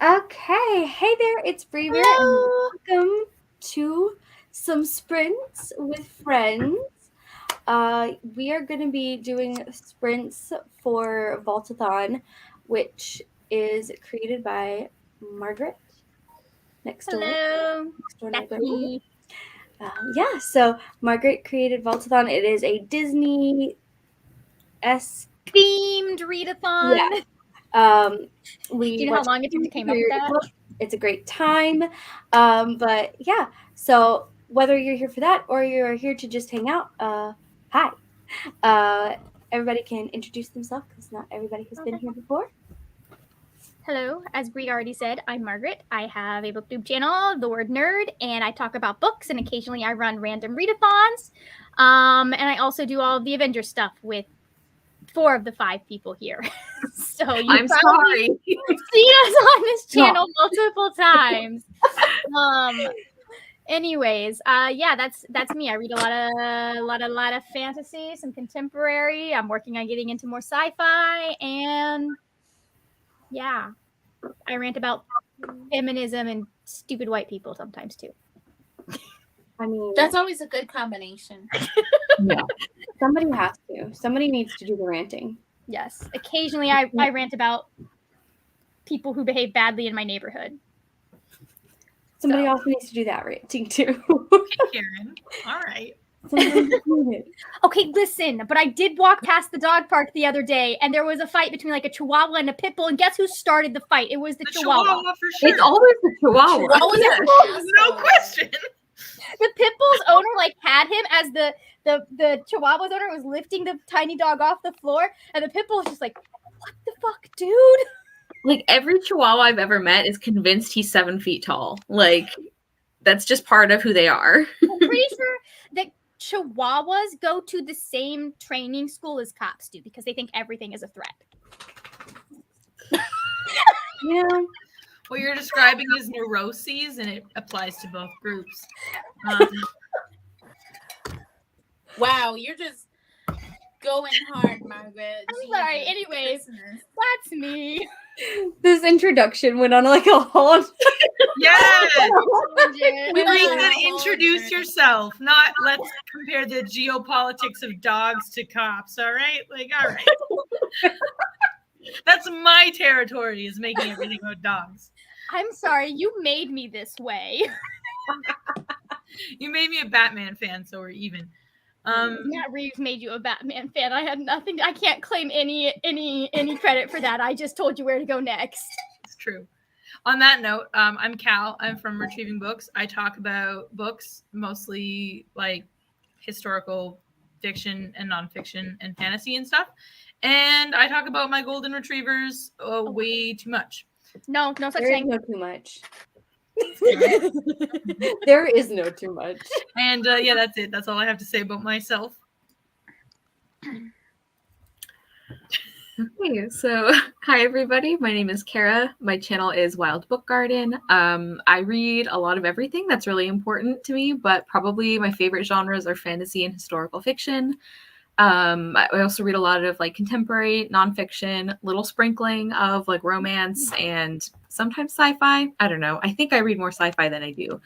Okay, hey there, it's Brever, and Hello. welcome to some sprints with friends. We are going to be doing sprints for VAULTATHon, which is created by Margaret next door Hello. That's neighborhood. me. So Margaret created VAULTATHon. It is a Disney-esque, Themed yeah. readathon. Do We you know how went long it took to come up with that? It's a great time. But yeah, so whether you're here for that or you're here to just hang out, hi. Uh, Everybody can introduce themselves because not everybody has been Okay. here before. Hello. As Brie already said, I'm Margaret. I have a booktube channel, The Word Nerd, and I talk about books, and occasionally I run random readathons. And I also do all of the Avengers stuff with 4 of the 5 people here. So you've I'm probably sorry. seen us on this channel multiple times. Anyways, yeah, that's me. I read a lot of fantasy, some contemporary. I'm working on getting into more sci-fi, and yeah, I rant about feminism and stupid white people sometimes too. I mean, That's always a good combination. yeah, somebody has to. Somebody needs to do the ranting. Yes, occasionally I rant about people who behave badly in my neighborhood. Somebody also needs to do that ranting too. Karen. All right. Okay, listen, but I did walk past the dog park the other day, and there was a fight between like a Chihuahua and a pit bull, and guess who started the fight? It was the Chihuahua. For sure. It's always the Chihuahua. No question. The pit bull's owner like had him as the Chihuahua's owner was lifting the tiny dog off the floor, and the pit bull was just like, "What the fuck, dude?" Like every Chihuahua I've ever met is convinced he's 7 feet tall. Like that's just part of who they are. I'm pretty sure that Chihuahuas go to the same training school as cops do because they think everything is a threat. Yeah. What you're describing is neuroses, and it applies to both groups. Wow, you're just going hard, Margaret. I'm sorry. Anyways, that's me. This introduction went on like a whole. Yes. We said introduce yourself, not let's compare the geopolitics of dogs to cops. All right, all right. That's my territory, is making everything about dogs. I'm sorry, you made me this way. You made me a Batman fan, so we're even. Matt Reeves made you a Batman fan. I had nothing. I can't claim any credit for that. I just told you where to go next. It's true. On that note, I'm Cal. I'm from Retrieving Books. I talk about books, mostly like historical fiction and nonfiction and fantasy and stuff. And I talk about my golden retrievers way too much. No such There thing. is no too much. There is no too much. And yeah, that's it. That's all I have to say about myself. Okay, so hi everybody. My name is Kara. My channel is Wild Book Garden. I read a lot of everything that's really important to me, but probably my favorite genres are fantasy and historical fiction. I also read a lot of like contemporary nonfiction, little sprinkling of like romance and sometimes sci-fi. I don't know. I think I read more sci-fi than I do.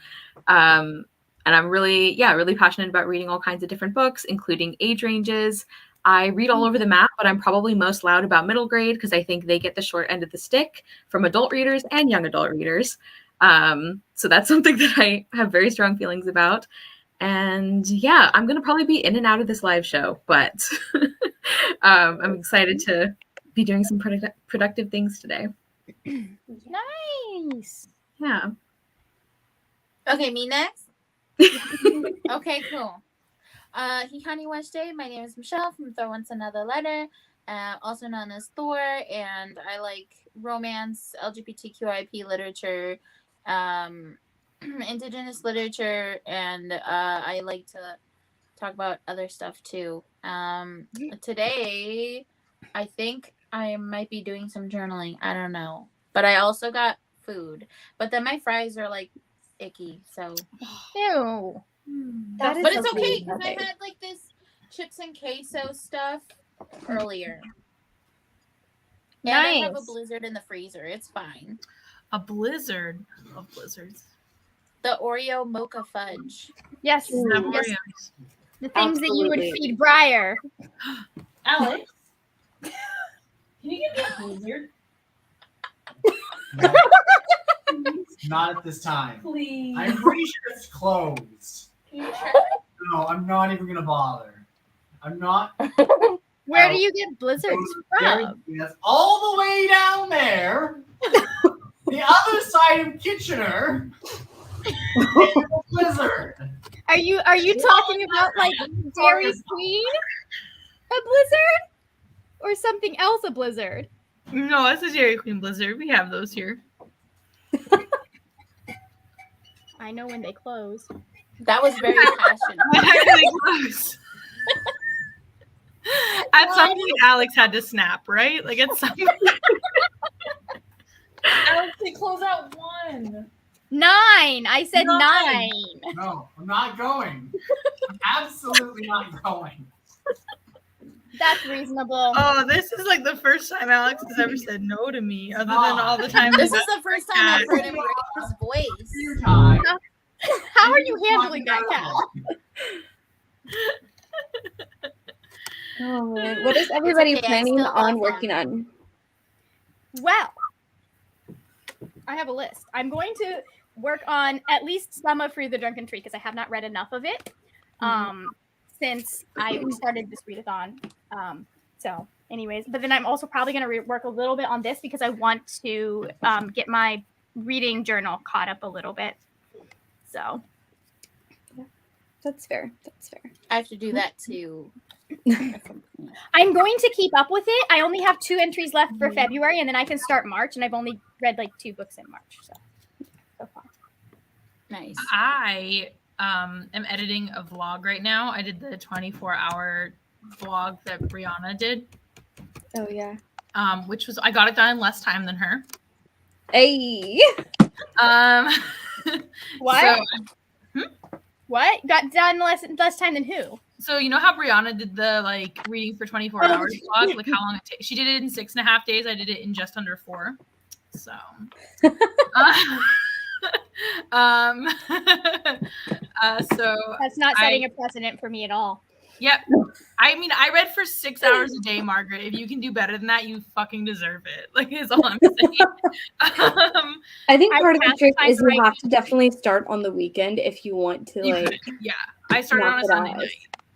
And I'm really passionate about reading all kinds of different books, including age ranges. I read all over the map, but I'm probably most loud about middle grade because I think they get the short end of the stick from adult readers and young adult readers. So that's something that I have very strong feelings about. And yeah, I'm going to probably be in and out of this live show, but I'm excited to be doing some productive things today. Nice. Yeah. Okay, me next? Okay, cool. Hikani Wednesday. My name is Michelle from Throw Once Another Letter, also known as Thor, and I like romance, LGBTQIP literature, Indigenous literature, and I like to talk about other stuff too. Today, I think I might be doing some journaling. I don't know, but I also got food. But then my fries are like icky, so. Ew. But it's okay because I had like this chips and queso stuff earlier. And I have a blizzard in the freezer. It's fine. A blizzard. I love blizzards. The Oreo mocha fudge. Yes, Ooh. Have yes. Oreos. The things that you would Absolutely. feed Briar. Alex, can you give me a blizzard? No. Not at this time. Please. I'm pretty sure it's closed. Can you try? No, I'm not even gonna bother. I'm not. Where do you get blizzards from? Yes, all the way down there, the other side of Kitchener. is a blizzard. Are you talking about like Dairy Queen? A blizzard? Or something else a blizzard? No, that's a Dairy Queen blizzard. We have those here. I know when they close. That was very passionate. When are they close? At some point, Alex had to snap, right? Like at some point. Alex, they close out 1. 9. I said 9. No, I'm not going. I'm absolutely not going. That's reasonable. Oh, this is like the first time Alex has ever said no to me, other than all the time. This is the first time I've heard him raise his voice. Your time. How are you handling that, Cal? Oh man, what is everybody okay, I planning still on love working on? Well, I have a list. I'm going to work on at least some of Free the Drunken Tree because I have not read enough of it since I started this readathon. So, anyways, but then I'm also probably going to work a little bit on this because I want to get my reading journal caught up a little bit. So, That's fair. That's fair. I have to do that too. I'm going to keep up with it. I only have 2 entries left for February, and then I can start March, and I've only read like 2 books in March. So far. Nice. I am editing a vlog right now. I did the 24-hour vlog that Brianna did, Oh yeah. which was I got it done in less time than her. Hey. What? So, What? Got done less time than who? so you know how Brianna did the like reading for 24 hours vlog, like how long it takes. She did it in 6.5 days. I did it in just under 4. So, so That's not setting a precedent for me at all. yep. I mean, I read for 6 hours a day, Margaret. If you can do better than that, you fucking deserve it. Like, is all I'm saying. I think I part of the have to trick find is the you right have to definitely start on the weekend if you want to You like could, yeah. I started knock on a it Sunday out. night.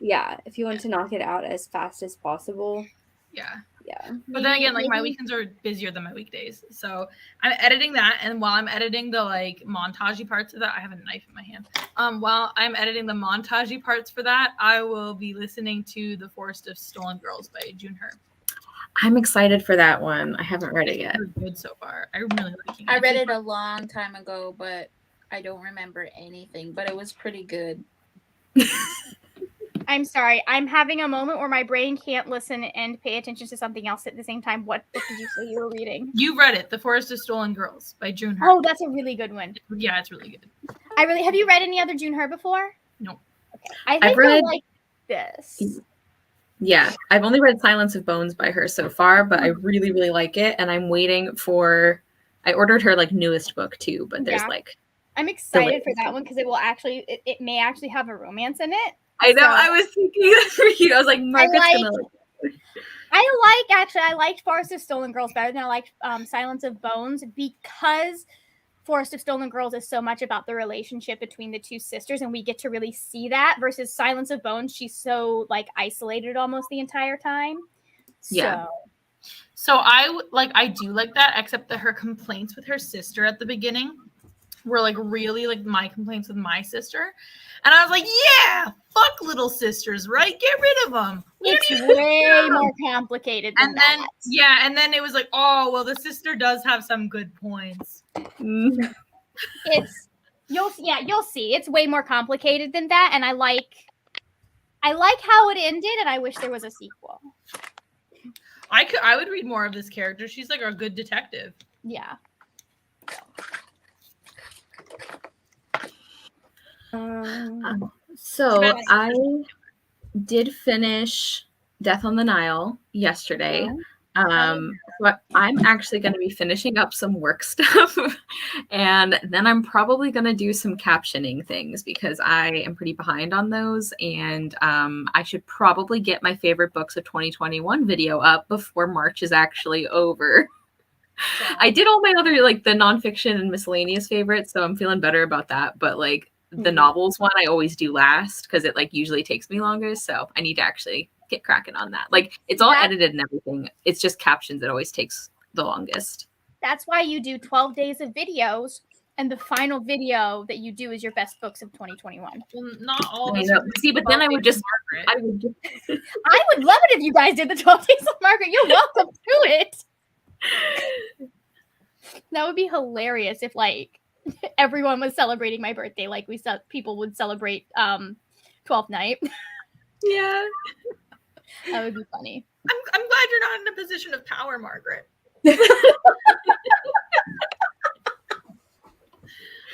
Yeah, if you want to knock it out as fast as possible. Yeah. Yeah. But then again, like my weekends are busier than my weekdays. So I'm editing that. And while I'm editing the like montagey parts of that, I have a knife in my hand. While I'm editing the montagey parts for that, I will be listening to The Forest of Stolen Girls by June Her. I'm excited for that one. I haven't read it yet. It's good so far. I'm really liking it. I read it a long time ago, but I don't remember anything. But it was pretty good. I'm sorry. I'm having a moment where my brain can't listen and pay attention to something else at the same time. What book did you say you were reading? You read it, The Forest of Stolen Girls by June Her. Oh, that's a really good one. Yeah, it's really good. Have you read any other June Her before? No. Okay. I I've think read- I like this. Yeah, I've only read Silence of Bones by her so far, but I really, really like it. And I'm waiting for, I ordered her like newest book too, but there's Yeah. like, I'm excited for that one because it may actually have a romance in it. I know, So- I was thinking that for you. I was like, Margaret's gonna like. I liked Forest of Stolen Girls better than I liked Silence of Bones because Forest of Stolen Girls is so much about the relationship between the 2 sisters, and we get to really see that. Versus Silence of Bones, she's so like isolated almost the entire time. Yeah. So I do like that, except that her complaints with her sister at the beginning were like really like my complaints with my sister. And I was like, yeah, fuck little sisters, right? Get rid of them. It's way more complicated than And then, that. yeah, and then it was like, oh, well, the sister does have some good points. You'll see. It's way more complicated than that, and I like how it ended, and I wish there was a sequel. I would read more of this character. She's like a good detective. Yeah. So I did finish Death on the Nile yesterday. But I'm actually going to be finishing up some work stuff, and then I'm probably going to do some captioning things because I am pretty behind on those, and I should probably get my favorite books of 2021 video up before March is actually over. I did all my other like the nonfiction and miscellaneous favorites, so I'm feeling better about that. But like the novels one, I always do last because it like usually takes me longer. So I need to actually get cracking on that. Like it's all edited and everything. It's just captions that always takes the longest. That's why you do 12 days of videos, and the final video that you do is your best books of 2021. Well, not all. See, but then I would just. I would love it if you guys did the 12 days of Margaret. You're welcome to it. That would be hilarious if like everyone was celebrating my birthday like people would celebrate 12th night. Yeah. That would be funny. I'm glad you're not in a position of power, Margaret.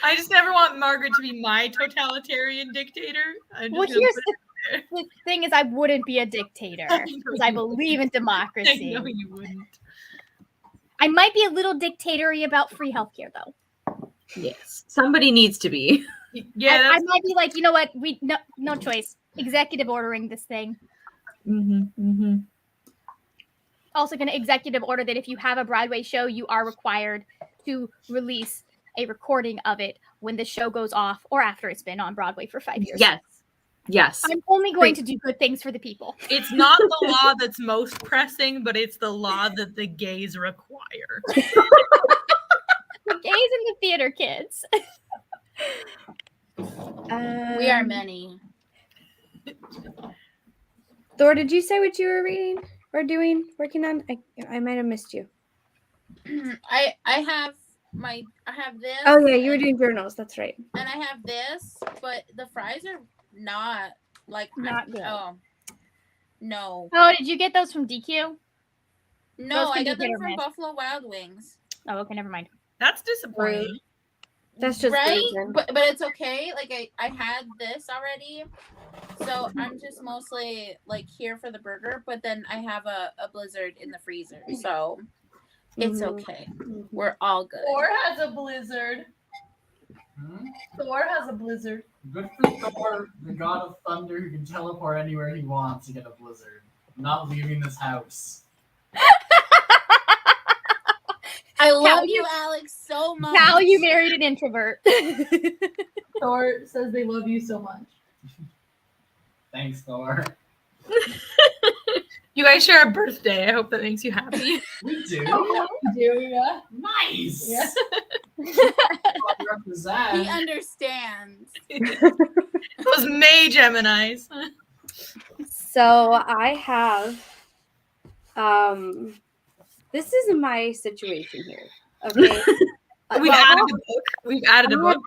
I just never want Margaret to be my totalitarian dictator. Well, here's the thing is I wouldn't be a dictator because I believe in democracy. I know you wouldn't. I might be a little dictatory about free healthcare, though. Yes, somebody needs to be. Yeah, I might be like, you know what? We no choice. Executive ordering this thing. Also, going to executive order that if you have a Broadway show, you are required to release a recording of it when the show goes off or after it's been on Broadway for 5 years. Yes. I'm only going to do good things for the people. It's not the law that's most pressing, but it's the law that the gays require. The gays and the theater kids. We are many. Thor, did you say what you were reading or doing, working on? I might have missed you. I have this. Oh yeah, you were doing journals. That's right. And I have this, but the fries are not good. Oh no. Oh, did you get those from DQ? No, I got them from Buffalo Wild Wings. Oh, okay, never mind. That's disappointing. That's just right, frozen. but it's okay. Like I had this already, so I'm just mostly like here for the burger. But then I have a blizzard in the freezer, so it's okay. We're all good. Thor has a blizzard. Thor has a blizzard. Good for Thor, the god of thunder who can teleport anywhere he wants to get a blizzard. I'm not leaving this house. I love you, Alex, so much. Now you married an introvert. Thor says they love you so much. Thanks, Thor. You guys share a birthday. I hope that makes you happy. We do. We do, yeah. Nice. Yeah. He understands. Those May Geminis. So I have this is my situation here. Okay. We've added a book. We've added a book.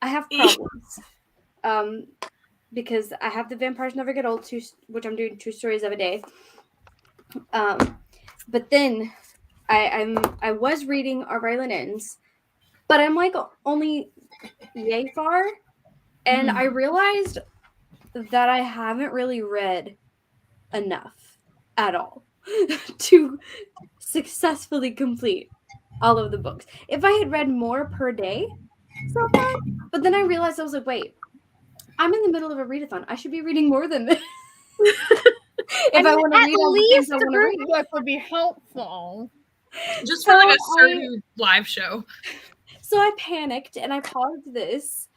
I have problems. Because I have The Vampires Never Get Old, which I'm doing 2 stories of a day. But then I was reading Our Violent Ends, but I'm like only yay far, and I realized that I haven't really read enough at all to successfully complete all of the books. If I had read more per day, so far, but then I realized I was like, wait, I'm in the middle of a readathon. I should be reading more than this. If I want to read all the things I want to read, book would be helpful. Just for like a certain live show. So I panicked and I paused this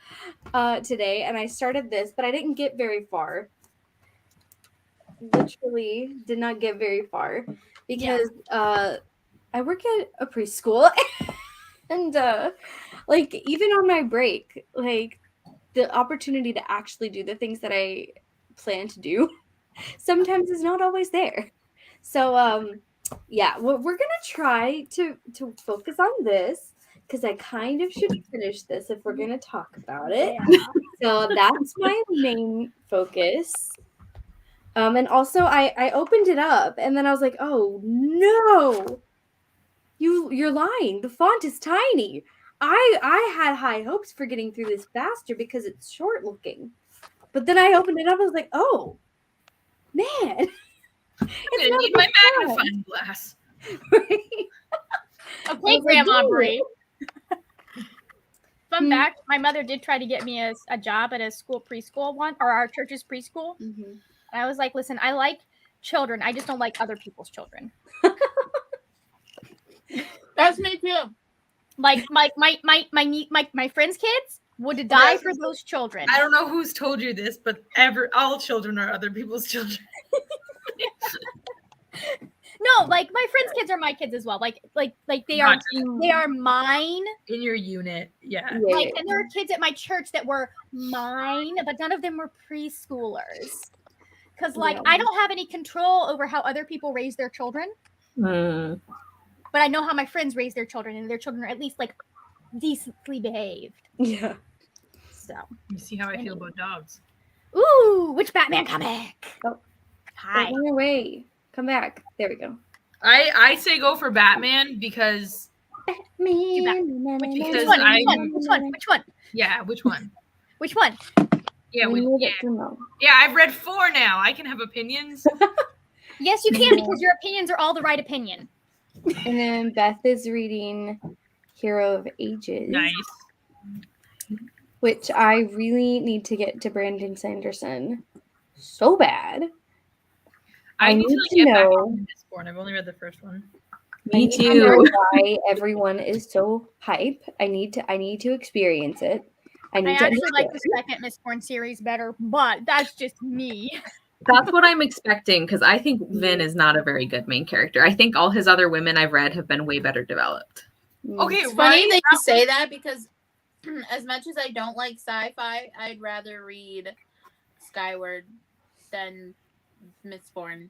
today and I started this, but I didn't get very far. Literally did not get very far because I work at a preschool and like even on my break, like the opportunity to actually do the things that I plan to do sometimes is not always there. So yeah, we're gonna try to focus on this because I kind of should finish this if we're gonna talk about it. Yeah. So that's my main focus. And also I opened it up and then I was like, oh no, you're lying. The font is tiny. I had high hopes for getting through this faster because it's short looking. But then I opened it up and I was like, oh man. I need my magnifying glass. Okay, Grandma Brie. Fun Hmm. fact, my mother did try to get me a job at a school preschool one, or our church's preschool. Mhm. And I was like, listen, I like children. I just don't like other people's children. That's me too. Like my friends' kids would die for those children. I don't know who's told you this, but all children are other people's children. No, like my friends' kids are my kids as well. Like they are mine. In your unit, yeah. Like, and there are kids at my church that were mine, but none of them were preschoolers. Because I don't have any control over how other people raise their children. Mm. But I know how my friends raise their children, and their children are at least like decently behaved. Yeah. So You see how I feel about dogs. ooh, which Batman comic? Oh. Hi. Run away. Come back. There we go. I say go for Batman because Which Because one? I'm- Which one? Which one? yeah, which one? Which one? Yeah, We need it to know. yeah, I've read 4 now. I can have opinions. Yes, you can, because your opinions are all the right opinion. And then Beth is reading Hero of Ages, Nice. which I really need to get to Brandon Sanderson so bad. I need to get back know. on Mistborn. I've only read the first one. I Me need to know too. why everyone is so hype. I need to experience it. I I need to actually like understand. the second Mistborn series better, but that's just me. That's what I'm expecting because I think Vin is not a very good main character. I think all his other women I've read have been way better developed. Okay, It's funny right? that you say that because as much as I don't like sci-fi, I'd rather read Skyward than Mistborn.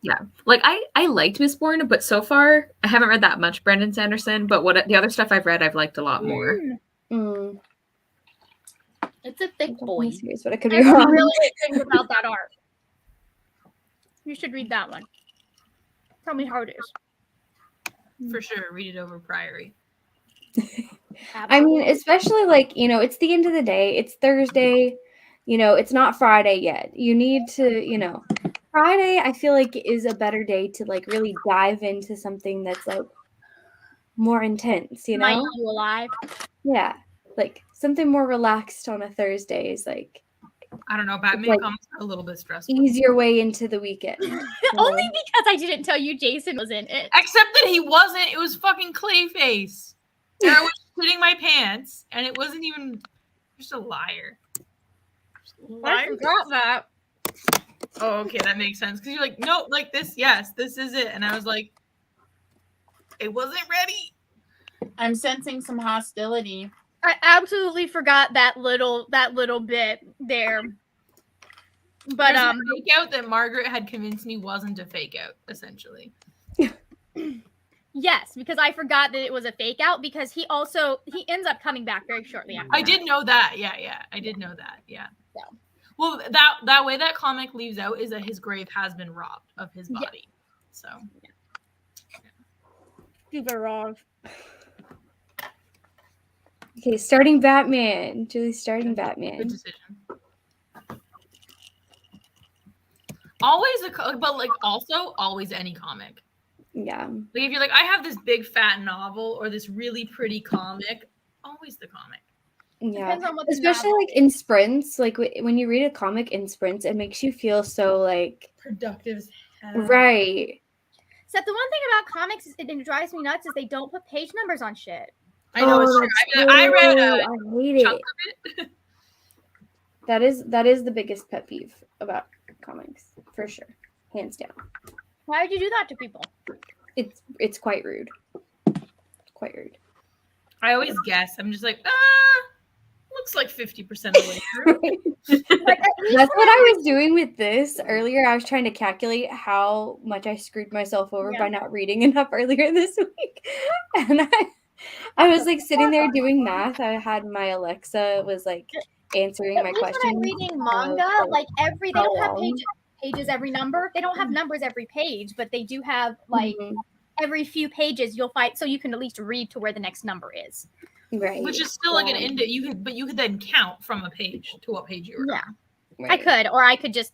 Yeah, like I liked Mistborn, but so far I haven't read that much Brandon Sanderson. But what the other stuff I've read, I've liked a lot more. Mm, It's a thick boy. series, but I could be I have wrong. really good things about that art. You should read that one. Tell me how it is. For sure, read it over Priory. I mean, especially it's the end of the day. It's Thursday. It's not Friday yet. You need to, Friday, I feel like is a better day to really dive into something that's more intense, Might eat you alive. Yeah. Like something more relaxed on a Thursday is I don't know. Batman like- comics are a little bit stressful. easier way into the weekend. Only because I didn't tell you Jason was in it. Except that he wasn't. It was fucking Clayface. And I was shitting my pants, and it wasn't even just a liar. I forgot that. Oh, okay, that makes sense. Because you're like, no, like this, yes, this is it. And I was like, it wasn't ready. I'm sensing some hostility. I absolutely forgot that little bit there. But There's a fake out that Margaret had convinced me wasn't a fake out, essentially. yes, because I forgot that it was a fake out because he ends up coming back very shortly after. I did know that. Yeah. I did know that. Yeah. So. Well, that way that comic leaves out is that his grave has been robbed of his body. So. You were wrong. Okay, starting Batman. Julie's starting Good Batman. decision. Always but also always any comic. Yeah. Like if you're like, I have this big fat novel or this really pretty comic, always the comic. Yeah. Depends on what the Especially novel in sprints, when you read a comic in sprints, it makes you feel so Productive as hell. right. So the one thing about comics is it drives me nuts is they don't put page numbers on shit. I know it's Oh, true. that's I read true. a I hate chunk it. of it. That is the biggest pet peeve about comics, for sure. Hands down. Why would you do that to people? It's quite rude. Quite rude. I always guess. I'm just like, looks like 50% of the way through. That's what I was doing with this earlier. I was trying to calculate how much I screwed myself over by not reading enough earlier this week. And I was sitting there doing math. I had my Alexa was answering At my least questions. when I'm reading manga, they don't have pages every number. They don't have numbers every page, but they do have every few pages you'll find, so you can at least read to where the next number is. Right. Which is still an end. You could then count from a page to what page you were. Yeah, Right. I could, or I could just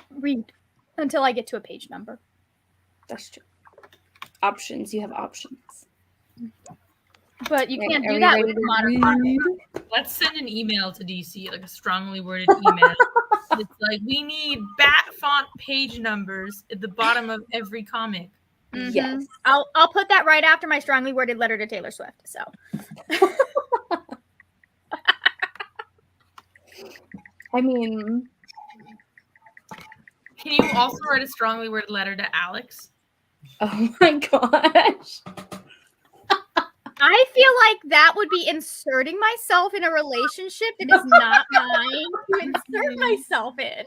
read until I get to a page number. That's true. Options. You have options. But you Right, can't are do we that ready with to modern read? comics. Let's send an email to DC, like a strongly worded email. It's like, we need bat font page numbers at the bottom of every comic. Mhm. Yes. I'll put that right after my strongly worded letter to Taylor Swift. So I mean, Can you also write a strongly worded letter to Alex? oh my gosh. I feel like that would be inserting myself in a relationship that is not mine to insert myself in.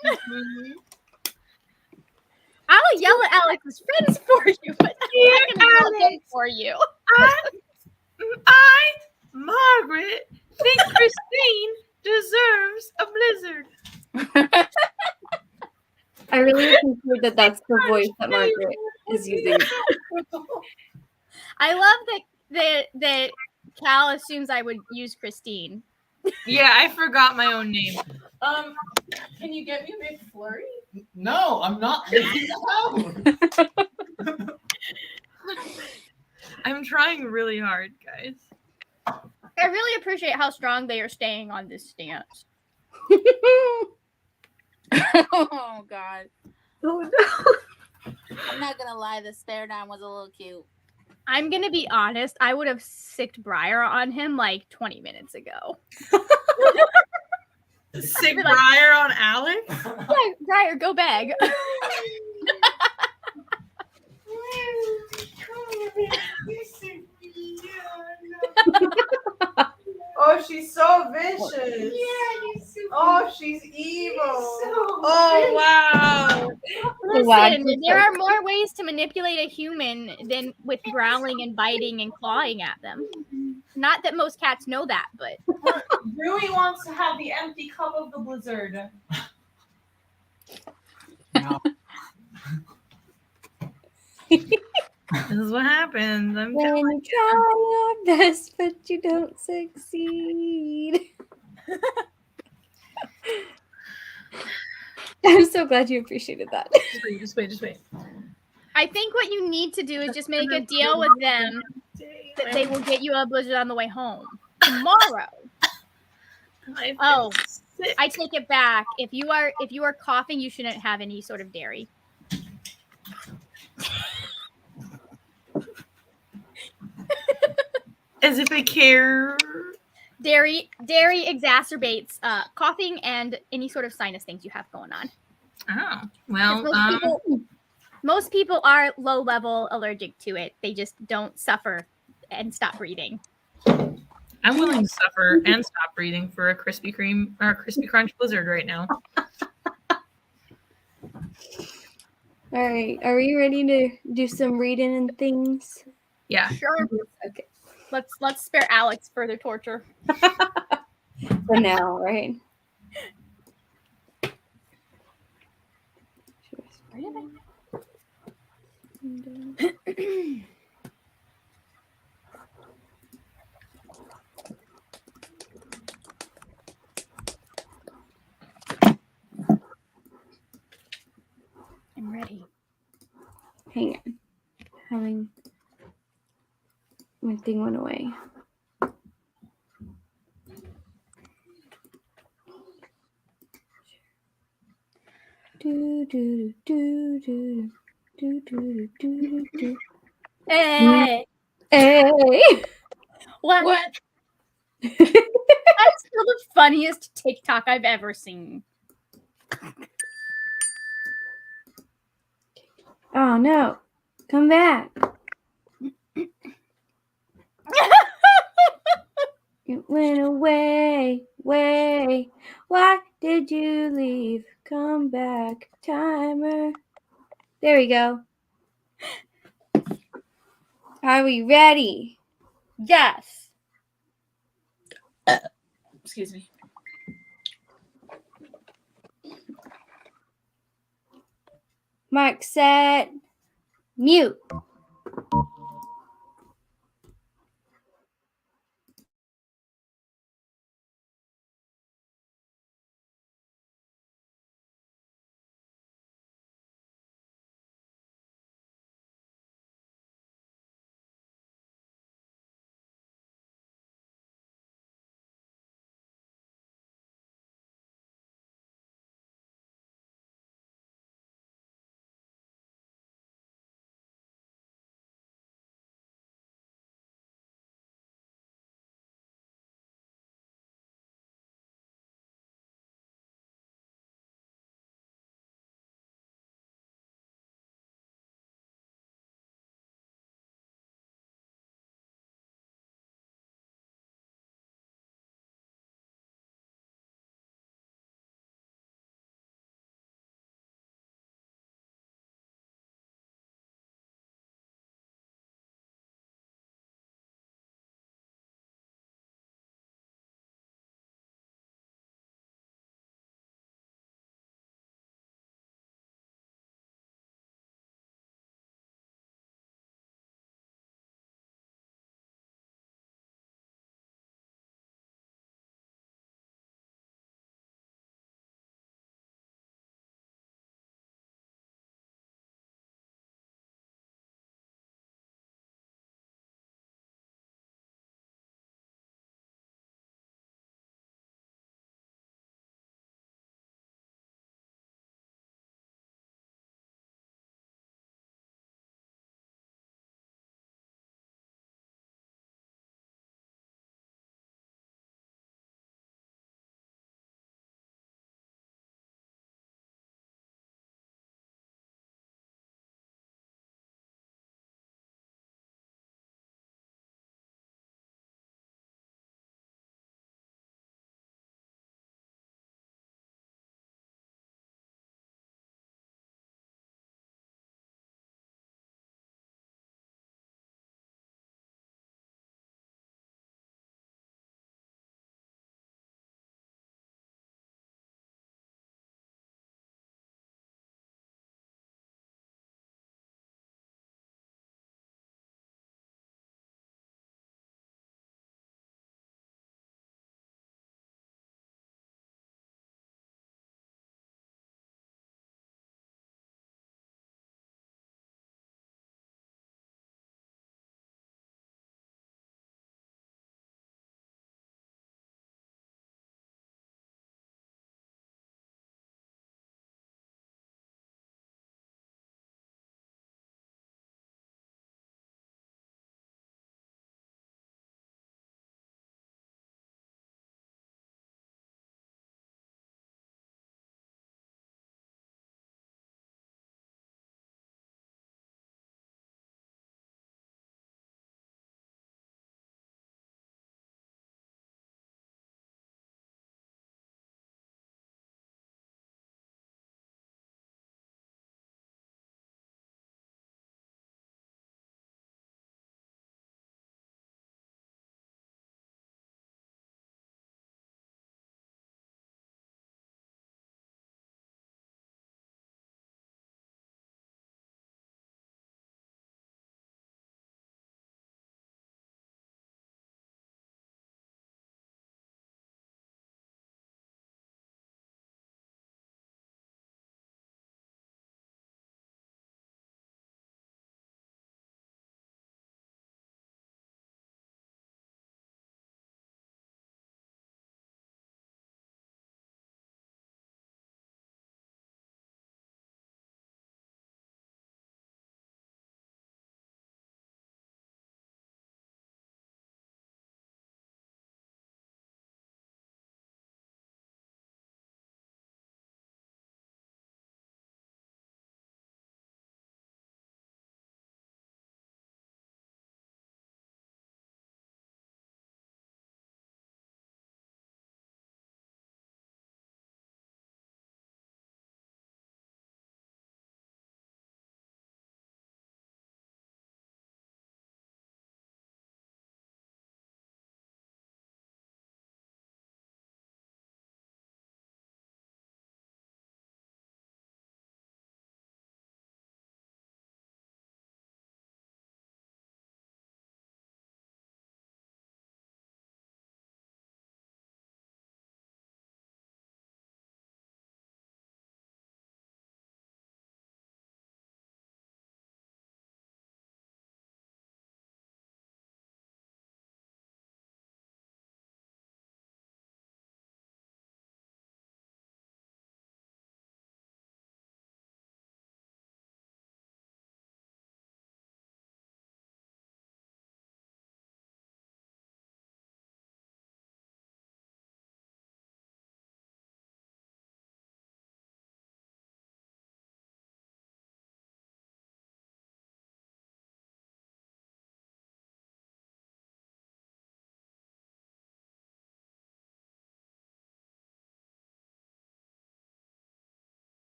I'll yell at Alex's friends for you, but I'm not going to yell at him for you. I, Margaret, think Christine deserves a blizzard. I really appreciate that that's the voice that Margaret is using. I love that Cal assumes I would use Christine. Yeah, I forgot my own name. Can you get me a McFlurry? No, I'm not leaving the house. I'm trying really hard, guys. I really appreciate how strong they are staying on this stance. Oh God. Oh no. I'm not gonna lie, the stare down was a little cute. I'm going to be honest. I would have sicked Briar on him like 20 minutes ago. Sick like- Briar on Alex? Yeah, Briar, go beg. Oh, she's so vicious. Oh, she's evil. Oh, wow. Listen, there are more ways to manipulate a human than with growling and biting and clawing at them. Not that most cats know that, but Rui wants to have the empty cup of the blizzard. No. This is what happens. I'm When telling you try your best, but you don't succeed. I'm so glad you appreciated that. Just wait. I think what you need to do is just make a deal with them that they will get you a blizzard on the way home tomorrow. Oh, I take it back. If you are coughing, you shouldn't have any sort of dairy. As if I care. Dairy exacerbates coughing and any sort of sinus things you have going on. Oh, well, Most people are low level allergic to it. They just don't suffer and stop breathing. I'm willing to suffer and stop breathing for a Krispy Kreme or a Crispy Crunch blizzard right now. All right, are we ready to do some reading and things? Yeah. Sure. Okay. Let's spare Alex further torture. For now, right? I'm ready. Hang on. My thing went away. Hey. Hey. What? That's still the funniest TikTok I've ever seen. Oh no. Come back. You went away. Why did you leave? Come back, timer. There we go. Are we ready? Yes. Excuse me. Mark, set, mute.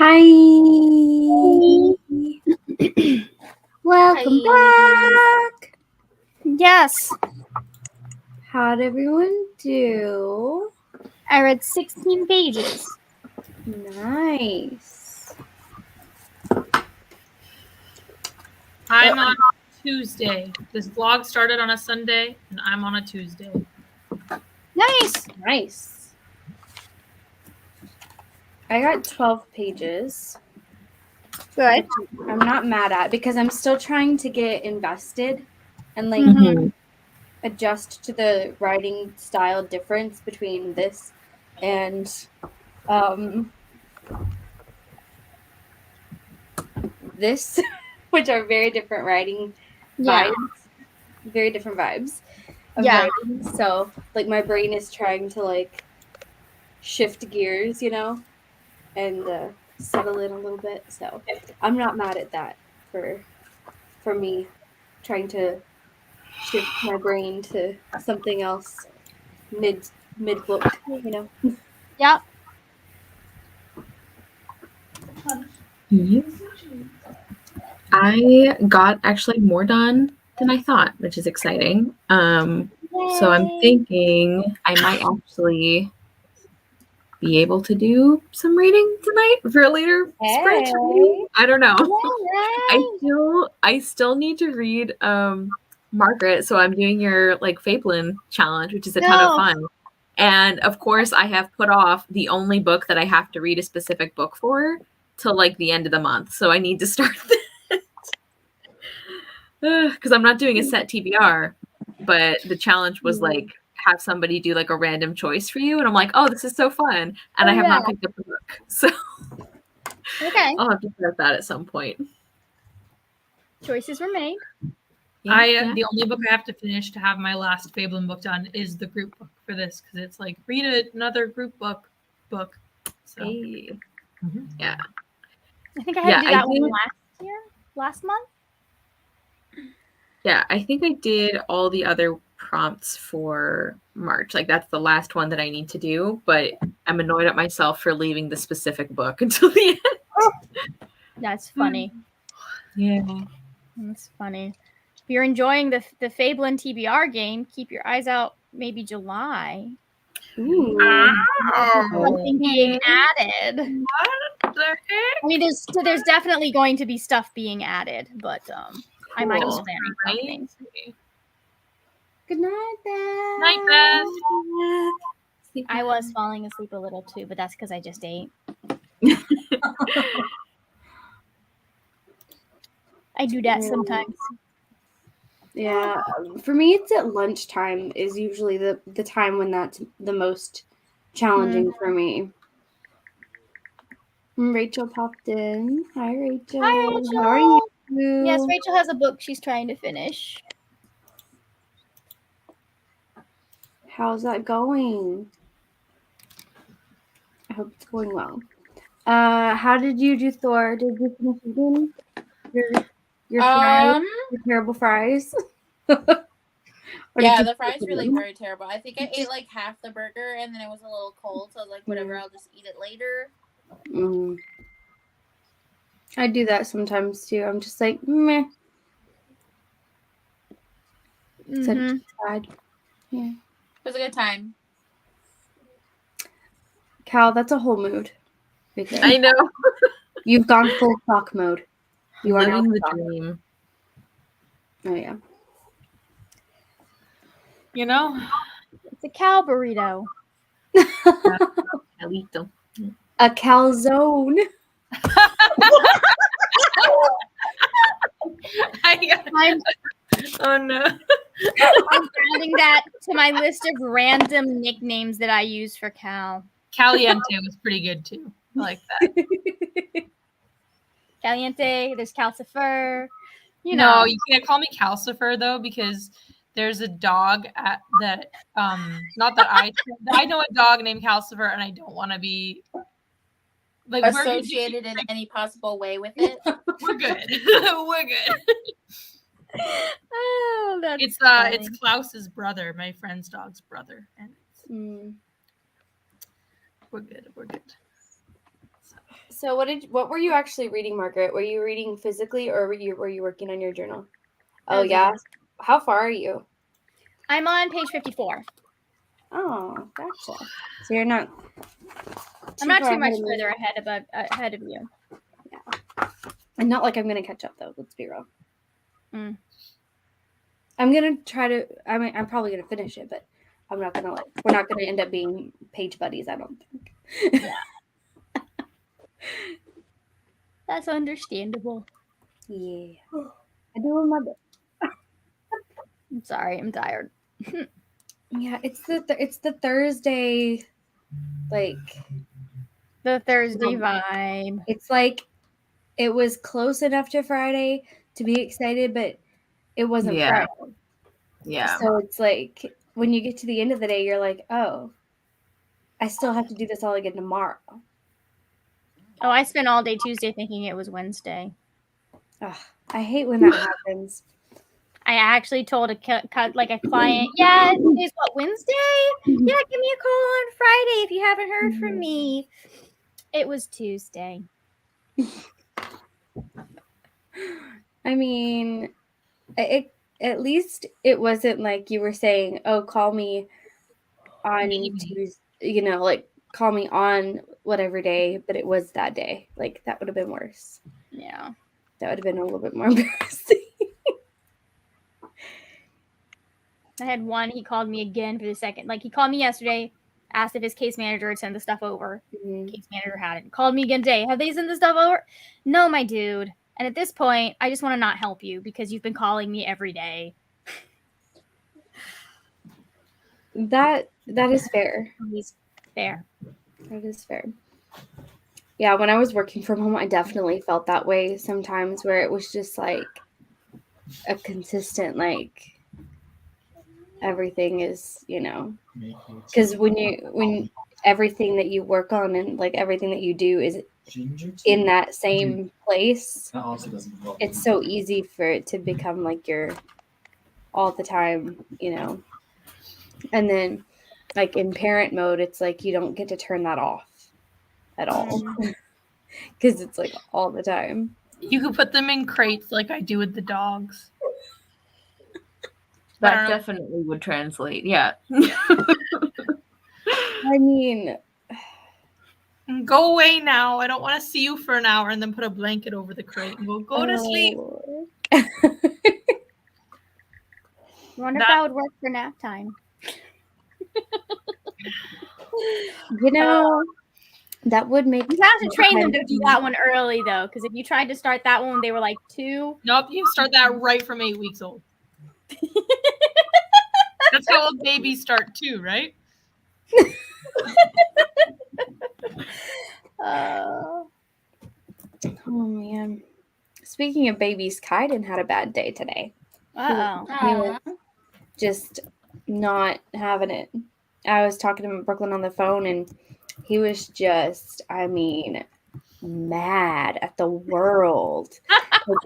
Hi. Welcome back. Yes, How'd everyone do? I read 16 pages. Nice. I'm on Tuesday. This vlog started on a Sunday, and I'm on a Tuesday. Nice. Nice. I got 12 pages. Good. I'm not mad at because I'm still trying to get invested and like Mhm. adjust to the writing style difference between this and this, which are very different writing Yeah. vibes, very different vibes of Yeah. writing. So like my brain is trying to like shift gears, you know, and settle in a little bit. So I'm not mad at that for me trying to shift my brain to something else mid book, you know. Yep. I got actually more done than I thought, which is exciting. So I'm Yay. thinking I might actually be able to do some reading tonight for a later sprint. Hey. I don't know. Yay. I still need to read Margaret, so I'm doing your like Fablin challenge, which is a ton of No. fun. And of course, I have put off the only book that I have to read a specific book for till like the end of the month. So I need to start that. Because I'm not doing a set TBR, but the challenge was like have somebody do like a random choice for you, and I'm like, oh, this is so fun, and I have not picked up the book, so Okay. I'll have to start that at some point. Choices were made. Yeah. The only book I have to finish to have my last Fablin book done is the group book for this, because it's like read another group book. So Hey. Yeah. I think I had to do I that one did. last month. Yeah, I think I did all the other prompts for March. Like that's the last one that I need to do, but I'm annoyed at myself for leaving the specific book until the end. That's funny. Yeah. That's funny. If you're enjoying the Fablin TBR game, keep your eyes out. Maybe July. Ooh. Something being added. What the heck? I mean, there's definitely going to be stuff being added, but I might be Cool. planning something. Good night, Beth. Night, Beth. I was falling asleep a little too, but that's because I just ate. I do that sometimes. Yeah, for me, it's at lunchtime is usually the time when that's the most challenging for me. Rachel popped in. Hi, Rachel. Hi, Rachel. How are you? Yes, Rachel has a book she's trying to finish. How's that going? I hope it's going well. How did you do, Thor? Did you finish eating your fries? Your terrible fries? Yeah, the fries were like very terrible. I think I ate like half the burger and then it was a little cold, so I was like, whatever, I'll just eat it later. I do that sometimes too. I'm just like, meh. Such sad. Yeah. It was a good time. Cal, that's a whole mood. Right there. I know. You've gone full clock mode. You are Living now the clock. dream. Oh yeah. You know, it's a cow burrito. A calzone. Oh no. I'm adding that to my list of random nicknames that I use for Cal. Caliente was pretty good too. I like that. Caliente, there's Calcifer. You know. know. You can't call me Calcifer though, because there's a dog that not that I know a dog named Calcifer, and I don't want to be like associated in any possible way with it. We're good. We're good. Oh, that's it's Klaus's brother, my friend's dog's brother, and we're good. So what were you actually reading, Margaret? Were you reading physically or were you working on your journal? Oh yeah. How far are you? I'm on page 54. Oh, gotcha. So you're not. I'm not far too much ahead of me. further ahead of you. And not like I'm gonna catch up though. Let's be real. Mm. I'm gonna try to. I mean, I'm probably gonna finish it, but I'm not gonna we're not gonna end up being page buddies. I don't think. That's understandable. Yeah. I do my best. I'm sorry, I'm tired. Yeah, it's the Thursday, like The Thursday vibe. it's like it was close enough to Friday to be excited, but it wasn't Yeah. Friday. Yeah. So it's like when you get to the end of the day, you're like, oh, I still have to do this all again tomorrow. Oh, I spent all day Tuesday thinking it was Wednesday. Ugh, I hate when that happens. I actually told a client, yeah, today's what, Wednesday? Yeah, give me a call on Friday if you haven't heard from me. It was Tuesday. I mean, at least it wasn't like you were saying, oh, call me on Tuesday, like call me on whatever day, but it was that day. Like that would have been worse. Yeah. That would have been a little bit more embarrassing. I had one, he called me again for the second. Like, he called me yesterday, asked if his case manager had sent the stuff over. Case manager hadn't. Called me again today. Have they sent the stuff over? No, my dude. And at this point, I just want to not help you because you've been calling me every day. That is fair. He's fair. That is fair. Yeah, when I was working from home, I definitely felt that way sometimes where it was just like a consistent, like everything is, because when everything that you work on and like everything that you do is in that same place, it's so easy for it to become like your all the time, and then like in parent mode, it's like you don't get to turn that off at all because it's like all the time. You could put them in crates like I do with the dogs. That definitely would translate. Yeah. I mean, go away now. I don't want to see you for an hour, and then put a blanket over the crate and go to sleep. I wonder if that would work for nap time. That would make you have to train them to do that one early though, because if you tried to start that one when they were like 2. Nope, you start that right from 8 weeks old. That's how old babies start too, right? Oh man. Speaking of babies, Kaiden had a bad day today. He was just not having it. I was talking to Brooklyn on the phone and he was just, mad at the world.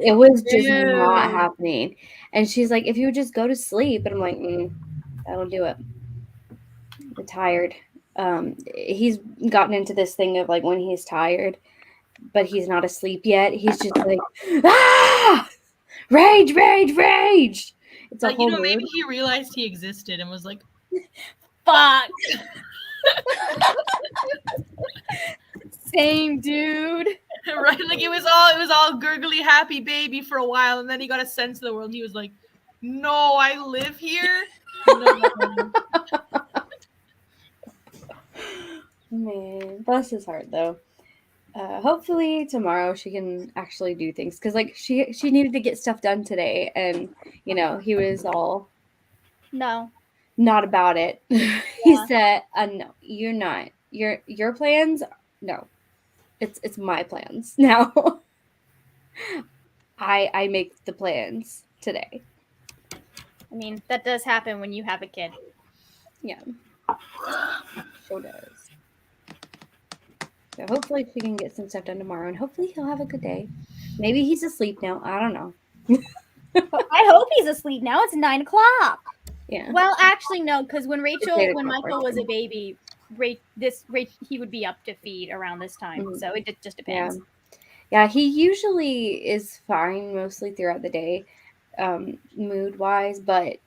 It was just not happening. And she's like, if you would just go to sleep. And I'm like, that'll do it. I'm tired. He's gotten into this thing of like when he's tired, but he's not asleep yet. He's just like, rage. It's like, maybe he realized he existed and was like, fuck. Same dude. Right? Like it was all gurgly happy baby for a while, and then he got a sense of the world. He was like, no, I live here. No. Man, bless his heart though. Hopefully tomorrow she can actually do things because like she needed to get stuff done today, and he was all not about it. Yeah. He said, "No, you're not. Your plans, no. It's my plans now. I make the plans today." I mean, that does happen when you have a kid. Yeah, sure does. So hopefully she can get some stuff done tomorrow, and hopefully he'll have a good day. Maybe he's asleep now. I don't know. I hope he's asleep now. It's 9:00. Yeah. Well, actually, no, because when Michael was a baby, rate he would be up to feed around this time. Mhm. So it just depends. Yeah, he usually is fine mostly throughout the day, mood wise, but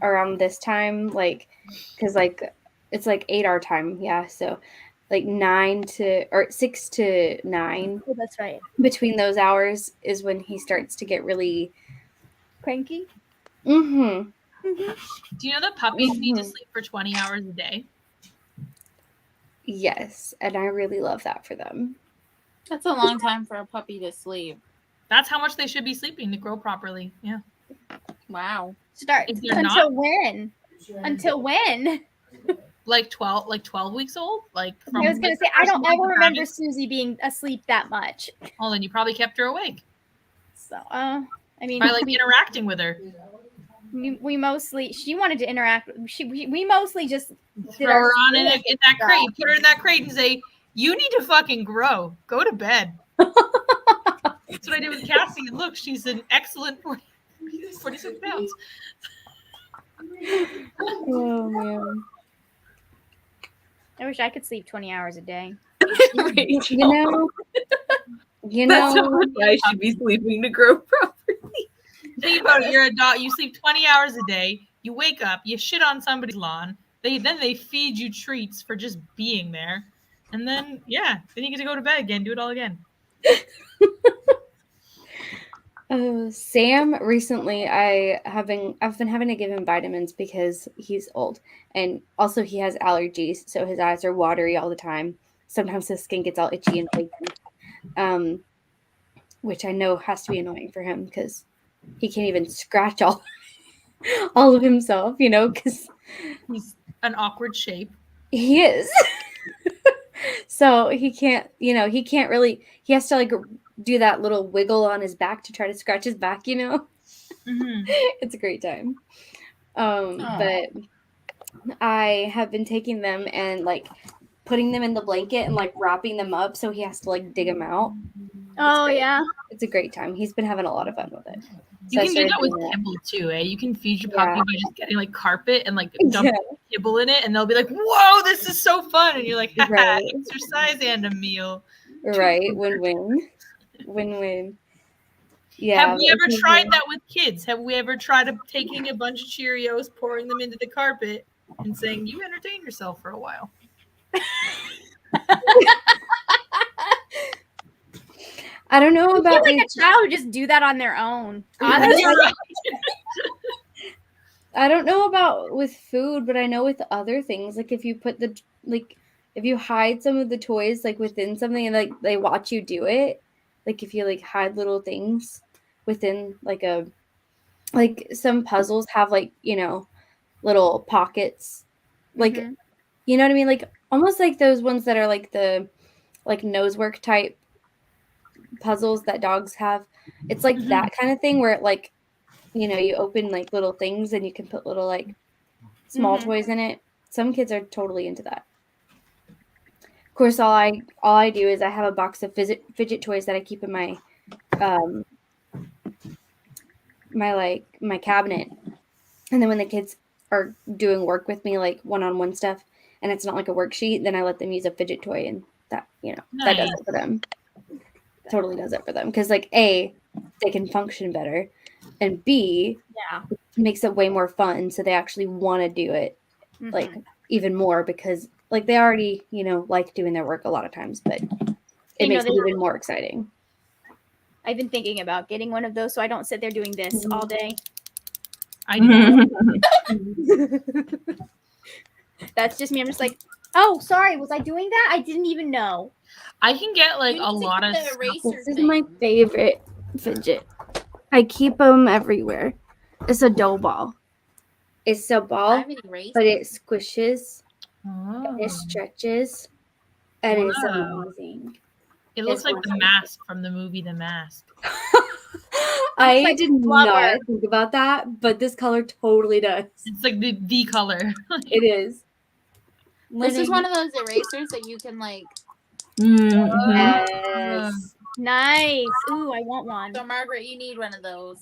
around this time, like, because like it's like 8 hour time, yeah. So like 6 to 9 Oh, that's right. between those hours is when he starts to get really. Cranky. Mm-hmm. Do you know that puppies need to sleep for 20 hours a day? Yes, and I really love that for them. That's a long time for a puppy to sleep. That's how much they should be sleeping to grow properly. Yeah. Wow. Start If they're until not- when? Until when? Like 12 weeks old? Like from I was gonna like, say the I first don't week ever of remember having- Susie being asleep that much. Well, then you probably kept her awake So I mean, by like interacting with her. we mostly she wanted to interact. We mostly just did Throw our her on in school that stuff. crate. Put her in that crate and say, "You need to fucking grow. Go to bed." That's what I did with Cassie. And look, she's an excellent 46 pounds. Oh man. I wish I could sleep 20 hours a day. You know, That's how much I should be sleeping to grow properly. Think about it. You're a dog. You sleep 20 hours a day. You wake up. You shit on somebody's lawn. Then they feed you treats for just being there, and then then you get to go to bed again. Do it all again. Sam recently I've been having to give him vitamins because he's old, and also he has allergies, so his eyes are watery all the time. Sometimes his skin gets all itchy and flaky, which I know has to be annoying for him because he can't even scratch all of himself, because He's an awkward shape. he is. So he can't, he can't really. He has to like do that little wiggle on his back to try to scratch his back. Mm-hmm. It's a great time. But I have been taking them and like putting them in the blanket and like wrapping them up so he has to like dig them out. Oh great. yeah. It's a great time. He's been having a lot of fun with it. You So I can do started that with doing kibble too, eh? You can feed your Yeah. puppy by just getting like carpet and like Yeah. dump kibble in it, and they'll be like, "Whoa, this is so fun!" And you're like, "Haha, Right. exercise and a meal." Right. Win-win. Win-win. Yeah. Have we ever tried that with kids? Have we ever tried taking a bunch of Cheerios, pouring them into the carpet, and saying, "You entertain yourself for a while"? I don't know I feel about like a child would just do that on their own. Honestly. You're right. I don't know about with food, but I know with other things, like if you put if you hide some of the toys like within something and like they watch you do it, like if you like hide little things within like some puzzles have like, little pockets, like, Mhm. you know what I mean? Like almost like those ones that are like the like nosework type puzzles that dogs have. It's like that kind of thing where it like, you open like little things and you can put little like small toys in it. Some kids are totally into that. Of course, all I do is I have a box of fidget toys that I keep in my my cabinet. And then when the kids are doing work with me, like one-on-one stuff, and it's not like a worksheet, then I let them use a fidget toy, and that that does it for them. Totally does it for them because like A, they can function better, and B, it makes it way more fun, so they actually want to do it like even more because like they already like doing their work a lot of times, but it makes it even more exciting. I've been thinking about getting one of those so I don't sit there doing this all day. I do. That's just me. I'm just like, oh, sorry, was I doing that? I didn't even know. I can get like You a need to lot get of the stuff. eraser This is thing. my favorite fidget. I keep them everywhere. It's a dough ball. It's a I ball, have an eraser. but it squishes, Oh. it stretches, and it's Wow. amazing. It looks It's like my the favorite. mask from the movie The Mask. I like did blubber. not think about that, but this color totally does. It's like the color. It is. This is one of those erasers that you can like. Yes. Nice. Ooh, I want one. So Margaret, you need one of those.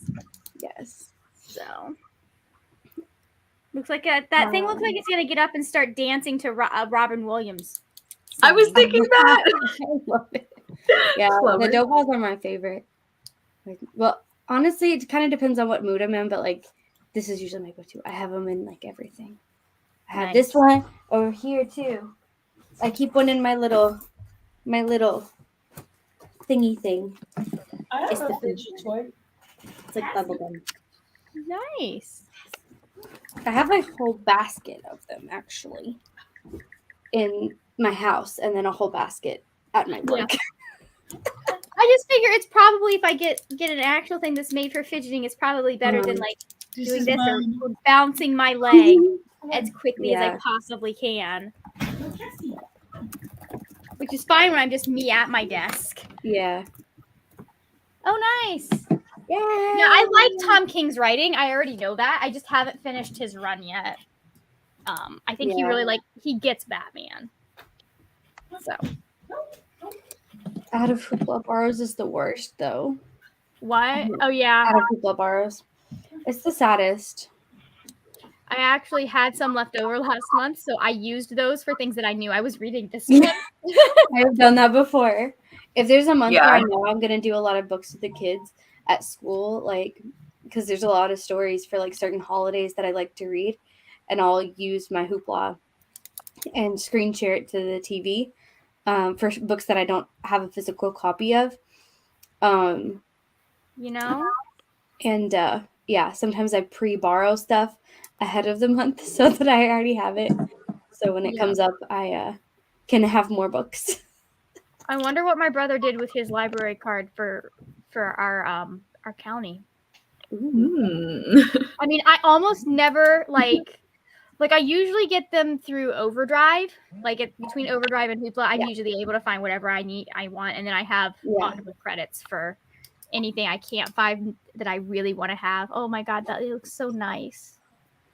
Yes. So Looks like that thing looks like it's gonna get up and start dancing to Robin Williams. I was thinking that. I love it. Yeah, Clever. the dough balls are my favorite. Like, well, honestly, it kind of depends on what mood I'm in, but like, this is usually my go-to. I have them in like everything. I have this one over here too. I keep one in my little thingy thing. I It's have the a fidget toy. It's like bubblegum. Nice. I have a whole basket of them actually in my house, and then a whole basket at my work. I just figure it's probably, if I get an actual thing that's made for fidgeting, it's probably better than like doing this or bouncing my leg as quickly as I possibly can. Which is fine when I'm just me at my desk. Yeah. Oh, nice. Yeah. Yeah, I like Tom King's writing. I already know that. I just haven't finished his run yet. I think he gets Batman. So. Out of Hoopla Bars is the worst though. What? Oh yeah. Out of Hoopla Bars. It's the saddest. I actually had some left over last month, so I used those for things that I knew I was reading this month. I've done that before. If there's a month where I know I'm gonna do a lot of books with the kids at school, like because there's a lot of stories for like certain holidays that I like to read, and I'll use my Hoopla and screen share it to the TV for books that I don't have a physical copy of. You know? And sometimes I pre-borrow stuff ahead of the month so that I already have it. So when it comes up, I can have more books. I wonder what my brother did with his library card for our county. I mean, I almost never like I usually get them through Overdrive. Like between Overdrive and Hoopla, I'm usually able to find whatever I want, and then I have Audible credits for anything I can't find that I really want to have. Oh my god, that looks so nice.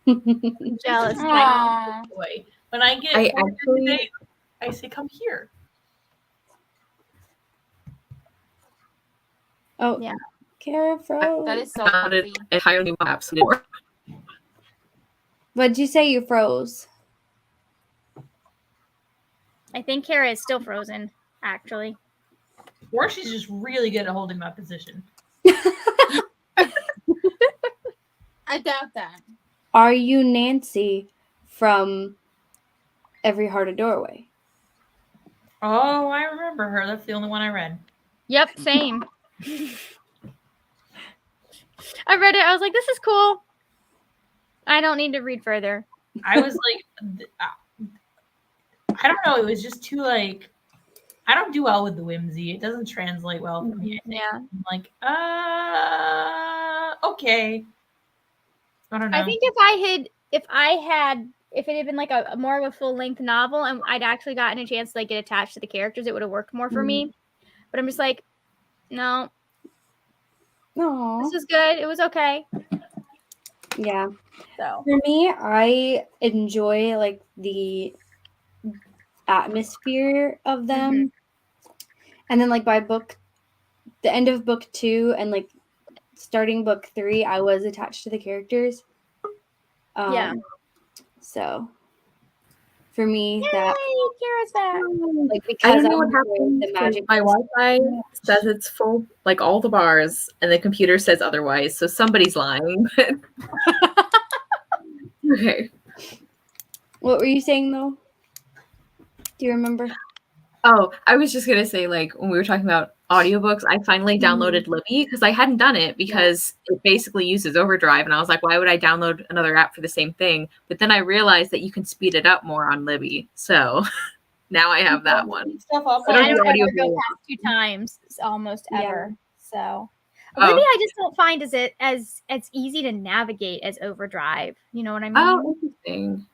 I'm jealous. Boy, when I get today, I say, "Come here." Oh yeah, Kara froze. That is so funny. Entirely absolutely. What'd you say? You froze? I think Kara is still frozen, actually. Or she's just really good at holding my position. I doubt that. Are you Nancy from Every Heart a Doorway? Oh, I remember her. That's the only one I read. Yep, same. I read it. I was like, this is cool. I don't need to read further. I was like, I don't know. It was just too like, I don't do well with the whimsy. It doesn't translate well for me. I think. Yeah. I'm like, okay. I don't know. I think if it had been like a more of a full length novel and I'd actually gotten a chance to like get attached to the characters, it would have worked more for me. But I'm just like, no. This was good. It was okay. Yeah. So for me, I enjoy like the atmosphere of them. And then like by the end of book 2 and like starting book 3, I was attached to the characters. So for me, that Kara's back. Like because I don't know what happened. The magic. My Wi-Fi says it's full, like all the bars, and the computer says otherwise. So somebody's lying. Okay. What were you saying though? Do you remember? Oh, I was just gonna say, like when we were talking about audiobooks, I finally downloaded Libby because I hadn't done it because it basically uses Overdrive, and I was like, why would I download another app for the same thing? But then I realized that you can speed it up more on Libby, so now I have that one. I don't ever go past 2 times almost ever. So Libby, I just don't find as easy to navigate as Overdrive. You know what I mean? Oh, interesting.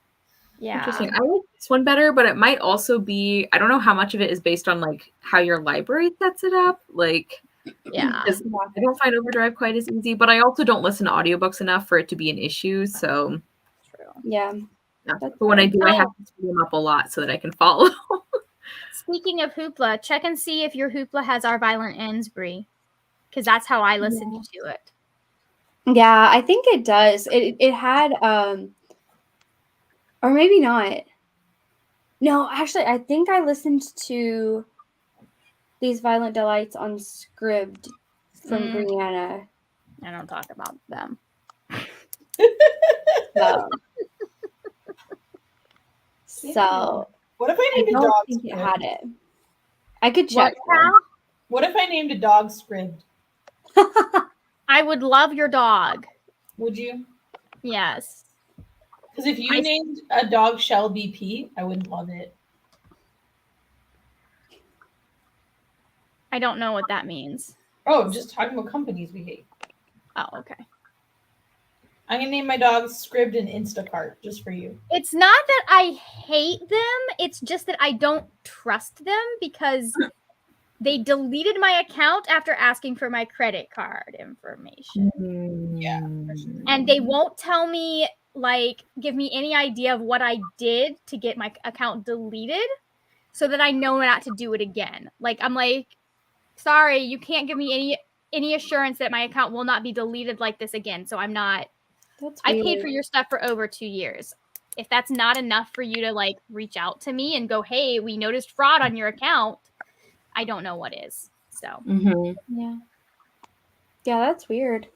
Yeah. Interesting. I like this one better, but it might also be, I don't know how much of it is based on like how your library sets it up. Like, I don't find Overdrive quite as easy, but I also don't listen to audiobooks enough for it to be an issue. So, yeah. But when I do, I have to speed them up a lot so that I can follow. Speaking of Hoopla, check and see if your Hoopla has Our Violent Ends, Brie, because that's how I listened to it. Yeah, I think it does. It had Or maybe not. No, actually, I think I listened to These Violent Delights on Scribd from Brianna. I don't talk about them. So What if I I named a don't dog think it Scribd? had it. I could check. What if I named a dog Scribd? I would love your dog. Would you? Yes. Because if you named a dog Shelby P, I wouldn't love it. I don't know what that means. Oh, I'm just talking about companies we hate. Oh, okay. I'm gonna name my dog Scribd and Instacart just for you. It's not that I hate them. It's just that I don't trust them because they deleted my account after asking for my credit card information. Yeah. And they won't tell me, like, give me any idea of what I did to get my account deleted so that I know not to do it again. Like, I'm like, sorry, you can't give me any assurance that my account will not be deleted like this again. So I'm not. I paid for your stuff for over 2 years. If that's not enough for you to like reach out to me and go, hey, we noticed fraud on your account, I don't know what is. So Yeah, that's weird.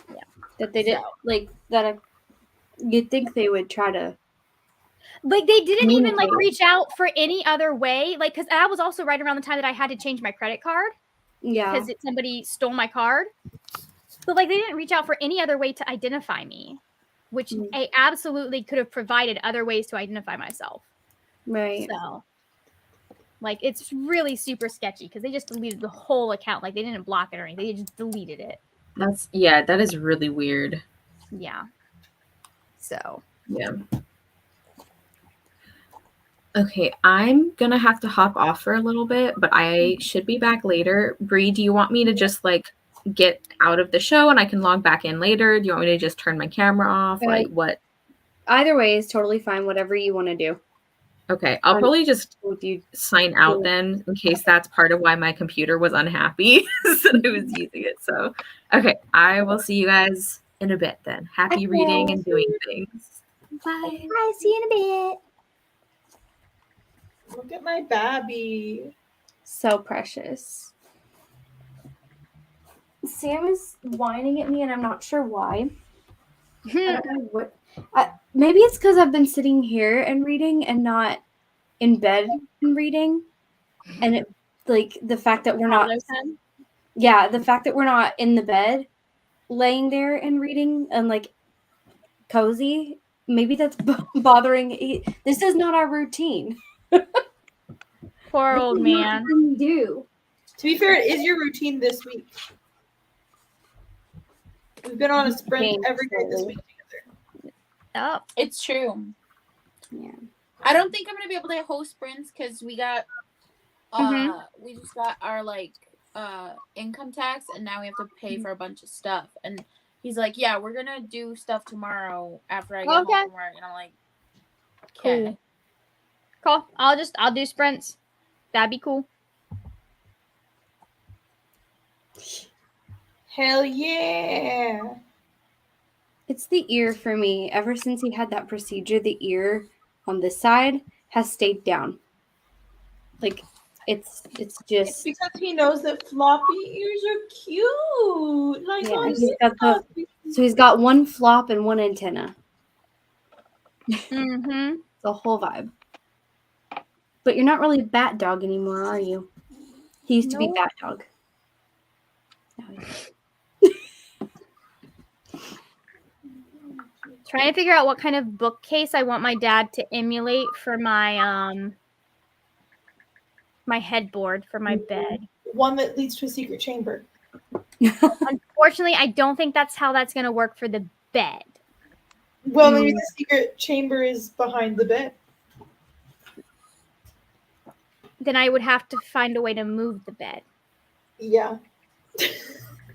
Yeah, that they did like that. You'd think they would try to. Like they didn't even like reach out for any other way. Like, because that was also right around the time that I had to change my credit card. Yeah, because somebody stole my card. But like they didn't reach out for any other way to identify me, which I absolutely could have provided other ways to identify myself. Right. So like it's really super sketchy because they just deleted the whole account. Like they didn't block it or anything. They just deleted it. That is really weird. Yeah. So yeah. Okay, I'm gonna have to hop off for a little bit, but I should be back later. Bree, do you want me to just like get out of the show and I can log back in later? Do you want me to just turn my camera off? Like what? Either way is totally fine. Whatever you want to do. Okay, I'll probably just sign out then in case that's part of why my computer was unhappy that I was using it. So, okay, I will see you guys in a bit then. Happy reading and doing things. Bye. Bye. See you in a bit. Look at my babby. So precious. Sam is whining at me, and I'm not sure why. I don't know what. Maybe it's because I've been sitting here and reading and not in bed and reading. And it, like the fact that we're not. Yeah, the fact that we're not in the bed, laying there and reading and like cozy. Maybe that's bothering. This is not our routine. Poor old man. We do. To be fair, it is your routine this week. We've been on a sprint every day this week together. Oh, it's true. Yeah. I don't think I'm gonna be able to host sprints because we got we just got our like income tax and now we have to pay for a bunch of stuff. And he's like, yeah, we're gonna do stuff tomorrow after I get home from work. And I'm like, okay. Cool. I'll do sprints. That'd be cool. Hell yeah. It's the ear for me. Ever since he had that procedure, the ear on this side has stayed down. Like it's just because he knows that floppy ears are cute. Like he's got one flop and one antenna. Mm-hmm. It's a whole vibe. But you're not really Bat Dog anymore, are you? He used to be Bat Dog. Trying to figure out what kind of bookcase I want my dad to emulate for my my headboard for my bed. One that leads to a secret chamber. Unfortunately, I don't think that's how that's going to work for the bed. Well, maybe the secret chamber is behind the bed. Then I would have to find a way to move the bed. Yeah.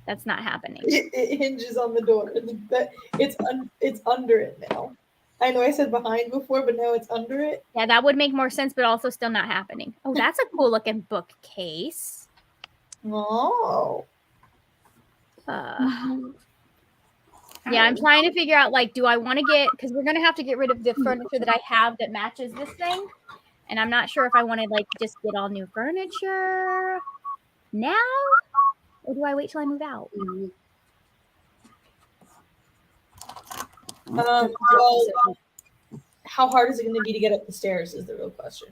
That's not happening. It hinges on the door. It's under it now. I know I said behind before, but now it's under it. Yeah, that would make more sense, but also still not happening. Oh, that's a cool looking bookcase. Oh. Yeah, I'm trying to figure out, like, do I want to get, because we're going to have to get rid of the furniture that I have that matches this thing. And I'm not sure if I want to, like, just get all new furniture now, or do I wait till I move out? Well, how hard is it going to be to get up the stairs is the real question.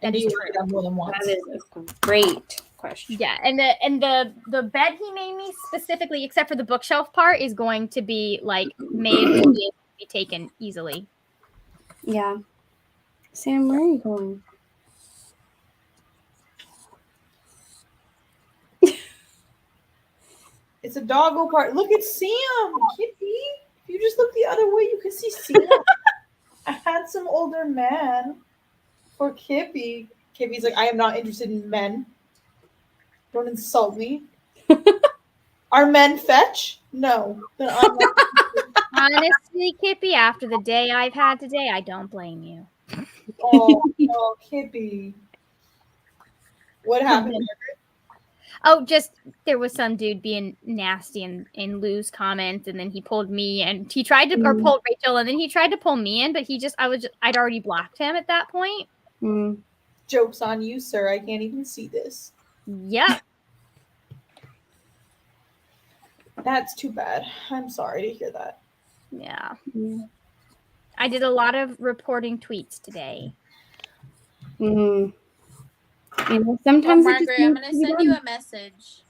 And That do is you true. want to have more than once? That is a great question. Yeah, and the bed he made me specifically, except for the bookshelf part, is going to be like made to be able to be taken easily. Yeah. Sam, where are you going? It's a doggo part. Look at Sam, Kippy. If you just look the other way, you can see Sam. A handsome older man for Kippy. Kippy's like, I am not interested in men. Don't insult me. Are men fetch? No. Then I'm not. Honestly, Kippy, after the day I've had today, I don't blame you. Oh, no, Kippy. What happened? Oh, just there was some dude being nasty in Lou's comments, and then he pulled me, and he tried to, or pulled Rachel, and then he tried to pull me in, but I'd already blocked him at that point. Joke's on you, sir. I can't even see this. Yep. That's too bad. I'm sorry to hear that. Yeah. I did a lot of reporting tweets today. You know, sometimes Well, Margaret, I'm going to send you a message.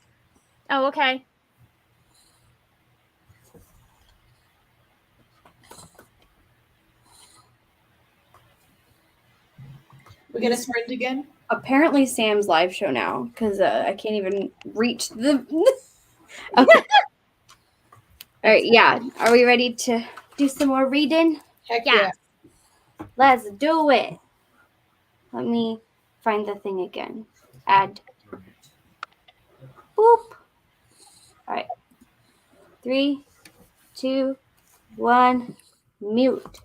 Oh, okay. We're going to sprint again? Apparently Sam's live show now, because I can't even reach the... Okay. All right, yeah. Are we ready to do some more reading? Heck Yeah. Let's do it. Let me find the thing again. Add. Boop. All right. 3, 2, 1. Mute.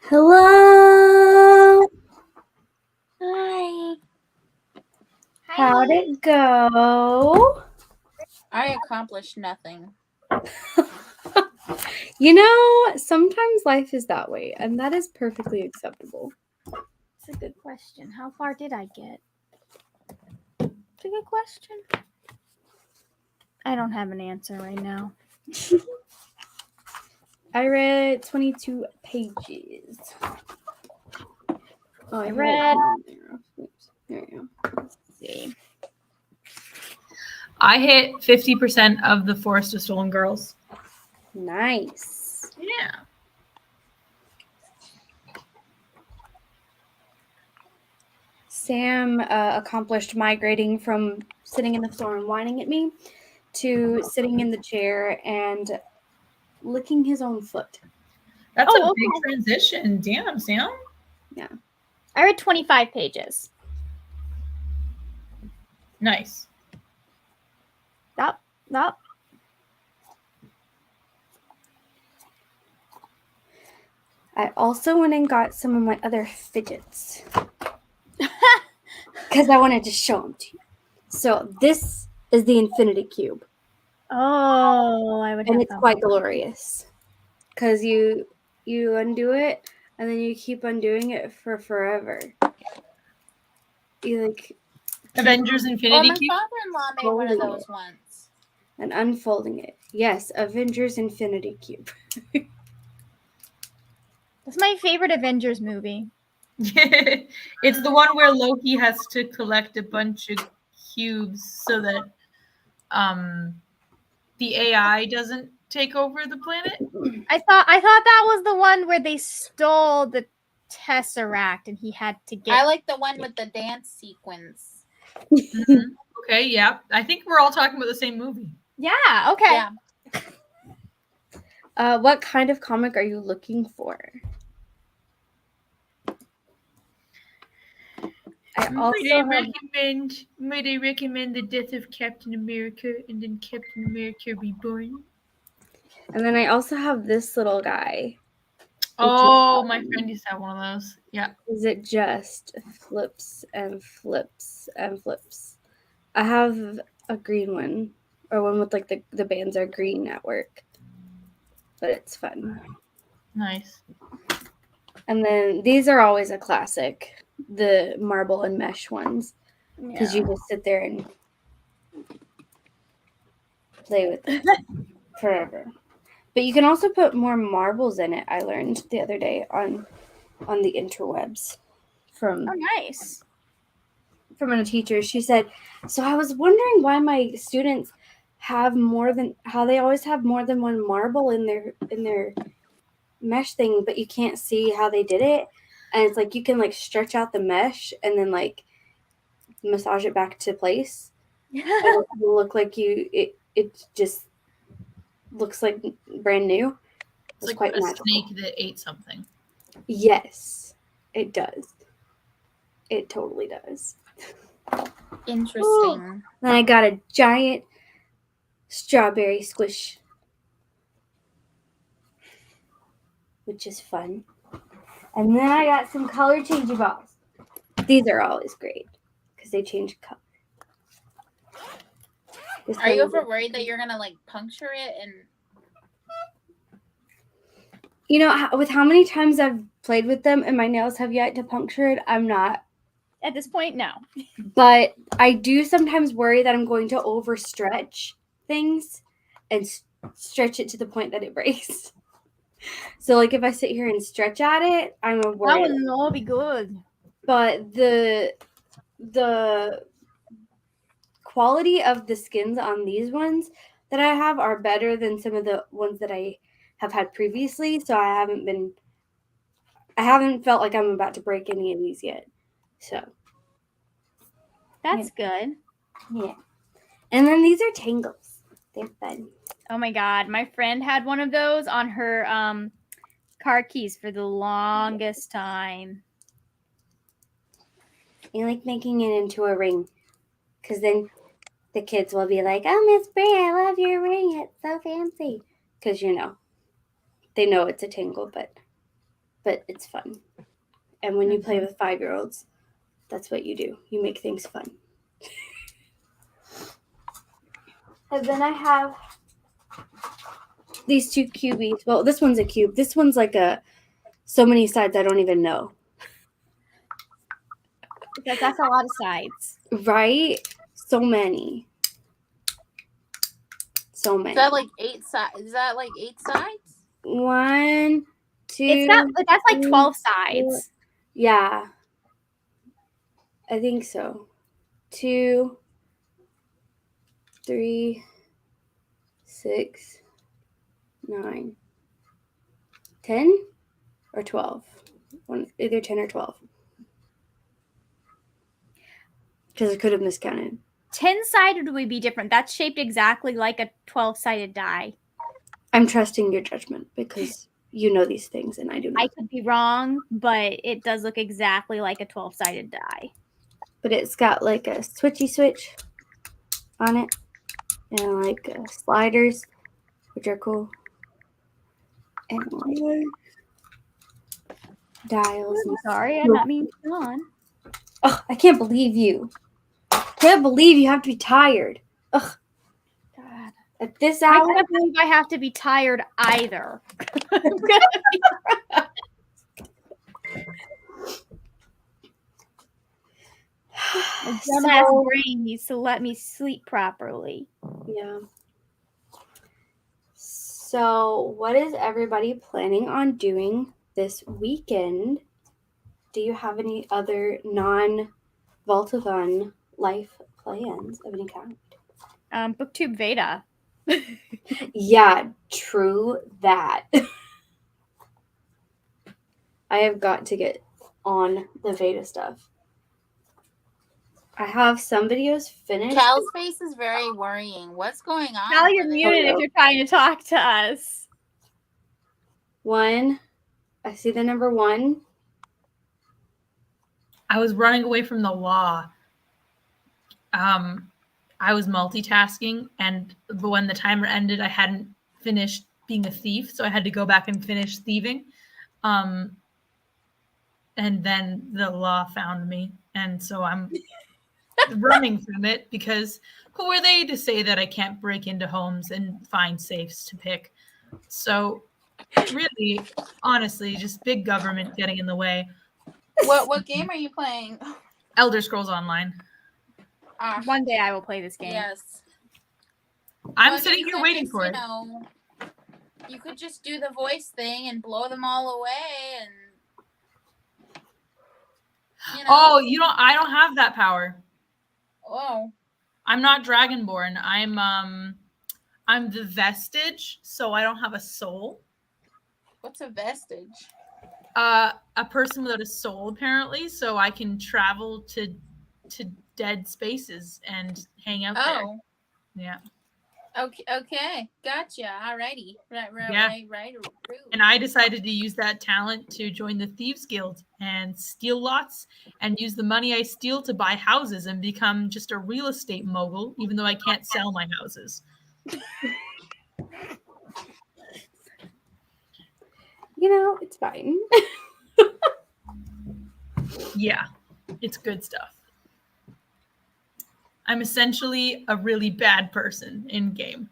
Hello. Hi. How'd it go? I accomplished nothing. You know, sometimes life is that way, and that is perfectly acceptable. It's a good question. How far did I get? It's a good question. I don't have an answer right now. I read 22 pages. Oh, I read. Oops. There you go. Let's see. I hit 50% of the Forest of Stolen Girls. Nice. Yeah. Sam accomplished migrating from sitting in the floor and whining at me to sitting in the chair and licking his own foot. That's Oh, a okay. big transition. Damn, Sam. I read 25 pages. Nice. Nope. I also went and got some of my other fidgets because I wanted to show them to you. So this is the Infinity Cube, Oh, I would have and it's thought quite that. glorious because you undo it and then you keep undoing it for forever. You like Avengers Well, Infinity my Cube. father-in-law made one of Holding those it. once. and unfolding it. Yes, Avengers Infinity Cube. That's my favorite Avengers movie. It's the one where Loki has to collect a bunch of cubes so that the AI doesn't take over the planet. I thought that was the one where they stole the Tesseract and he had to get. I like the one with the dance sequence. Mhm. Okay, yeah. I think we're all talking about the same movie. Yeah. Okay. Yeah. What kind of comic are you looking for? I also Might I recommend the death of Captain America and then Captain America Reborn? and then I also have this little guy. Oh, my friend used to have one of those. Yeah. Is it just flips and flips and flips? I have a green one, or one with like the bands are green at work, but it's fun. Nice. And then these are always a classic, the marble and mesh ones, because you just sit there and play with it forever. But you can also put more marbles in it. I learned the other day on the interwebs from nice. from a teacher. She said, so I was wondering why my students have how they always have more than one marble in their mesh thing, but you can't see how they did it. And it's like you can like stretch out the mesh and then like massage it back to place. And it will look like it just looks like brand new. It's like quite a magical. snake that ate something. Yes, it does. It totally does. Interesting. Then I got a giant strawberry squish, which is fun. And then I got some color changing balls. These are always great because they change color. Are you ever worried that you're gonna like puncture it and? You know, with how many times I've played with them and my nails have yet to puncture it, I'm not. At this point, no. But I do sometimes worry that I'm going to overstretch things and stretch it to the point that it breaks. So, like, if I sit here and stretch at it, I'm That worried. would not be good. But the quality of the skins on these ones that I have are better than some of the ones that I have had previously. So I haven't felt like I'm about to break any of these yet. So That's good. yeah. And then these are tangles. They're fun. Oh my god, my friend had one of those on her car keys for the longest time. I like making it into a ring, because then the kids will be like, "Oh, Miss Brie, I love your ring. It's so fancy." Because they know it's a tangle, but it's fun. And when you play with 5-year-olds, that's what you do. You make things fun. And then I have these 2 cubies. Well, this one's a cube. This one's like so many sides I don't even know. Because that's a lot of sides. Right? So many. So many. Is that like 8 sides? Is that like 8 sides? 1, 2. It's not. That's like 12 sides. Yeah. I think so. 2, 3, 6, 9, 10 or 12. Either 10 or 12. Because I could have miscounted. 10-sided would be different. That's shaped exactly like a 12-sided die. I'm trusting your judgment because you know these things and I do not. I could be wrong, but it does look exactly like a 12-sided die. But it's got like a switchy switch on it and like sliders, which are cool. And like dials. I'm sorry, I'm not meaning to go on. Oh, I can't believe you. Can't believe you have to be tired. Ugh. God. At this I hour? can't believe I have to be tired either. My dumbass brain needs to let me sleep properly. Yeah. So, what is everybody planning on doing this weekend? Do you have any other non-Vaultathon life plans of any kind? Booktube Veda. Yeah, true that. I have got to get on the Veda stuff. I have some videos finished. Cal's face is very worrying. What's going on? Cal, you're over there? muted if you're trying to talk to us. 1. I see the number 1. I was running away from the law. I was multitasking, and when the timer ended, I hadn't finished being a thief, so I had to go back and finish thieving. And then the law found me, and so I'm running from it because who are they to say that I can't break into homes and find safes to pick? So really, honestly, just big government getting in the way. What game are you playing? Elder Scrolls Online. One day I will play this game. Yes. I'm sitting here waiting for it. You could just do the voice thing and blow them all away, and Oh, I don't have that power. Oh. I'm not Dragonborn. I'm the vestige, so I don't have a soul. What's a vestige? A person without a soul, apparently, so I can travel to dead spaces and hang out there. Yeah. Okay. Gotcha. Alrighty. Right. And I decided to use that talent to join the Thieves Guild and steal lots and use the money I steal to buy houses and become just a real estate mogul, even though I can't sell my houses. It's fine. Yeah, it's good stuff. I'm essentially a really bad person in game.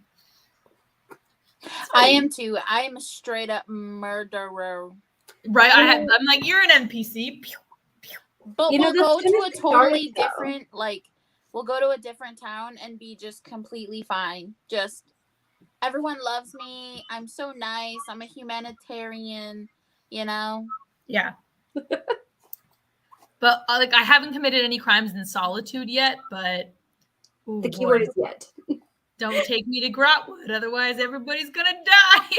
I am too. I am a straight up murderer. Right? I'm like, you're an NPC. But we'll go to a totally different, we'll go to a different town and be just completely fine. Just everyone loves me. I'm so nice. I'm a humanitarian, Yeah. But I haven't committed any crimes in solitude yet, but the keyword is yet. Don't take me to Grotwood, otherwise everybody's gonna die.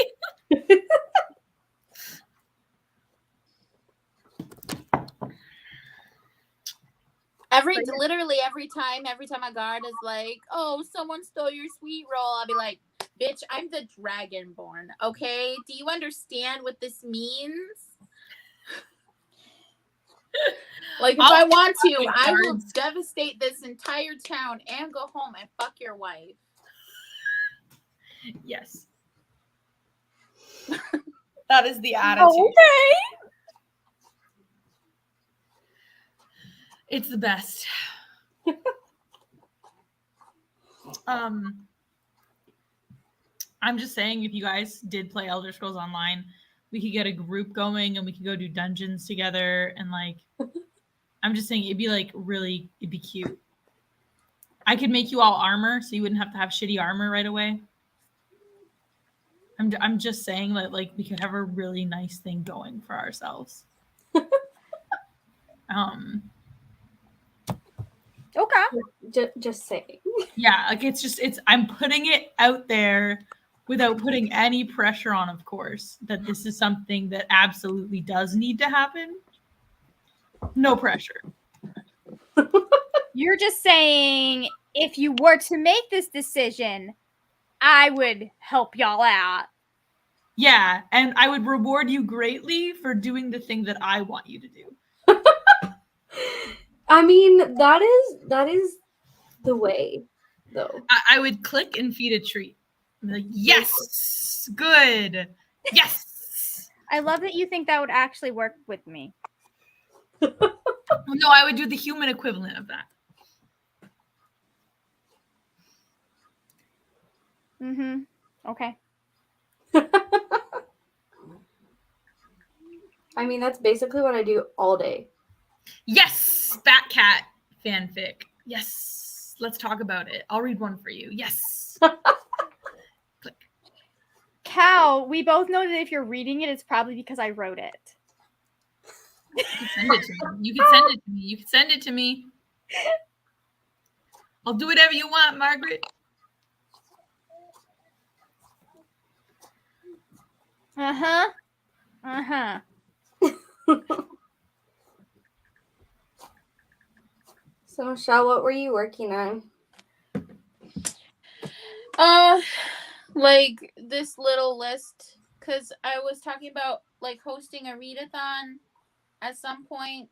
Literally every time a guard is like, "Oh, someone stole your sweet roll," I'll be like, Bitch, I'm the Dragonborn, okay? Do you understand what this means? Like, if I want to, I will devastate this entire town and go home and fuck your wife. Yes. That is the attitude. Okay. It's the best. I'm just saying, if you guys did play Elder Scrolls Online, we could get a group going and we could go do dungeons together. And like, I'm just saying, it'd be cute. I could make you all armor, so you wouldn't have to have shitty armor right away. I'm just saying that like we could have a really nice thing going for ourselves. Okay. Just saying. Yeah, like I'm putting it out there without putting any pressure on, of course, that this is something that absolutely does need to happen. No pressure. You're just saying if you were to make this decision, I would help y'all out. Yeah, and I would reward you greatly for doing the thing that I want you to do. I mean, that is the way, though. I would click and feed a treat. I'm like, yes, good, yes. I love that you think that would actually work with me. No, I would do the human equivalent of that. Okay. I mean, that's basically what I do all day. Yes, Batcat fanfic. Yes, let's talk about it. I'll read one for you. Yes. Click. Cal, we both know that if you're reading it, it's probably because I wrote it. You can send it to me. You can send it to me. You can send it to me. I'll do whatever you want, Margaret. So, Michelle, what were you working on? Like this little list, because I was talking about like hosting a readathon at some point,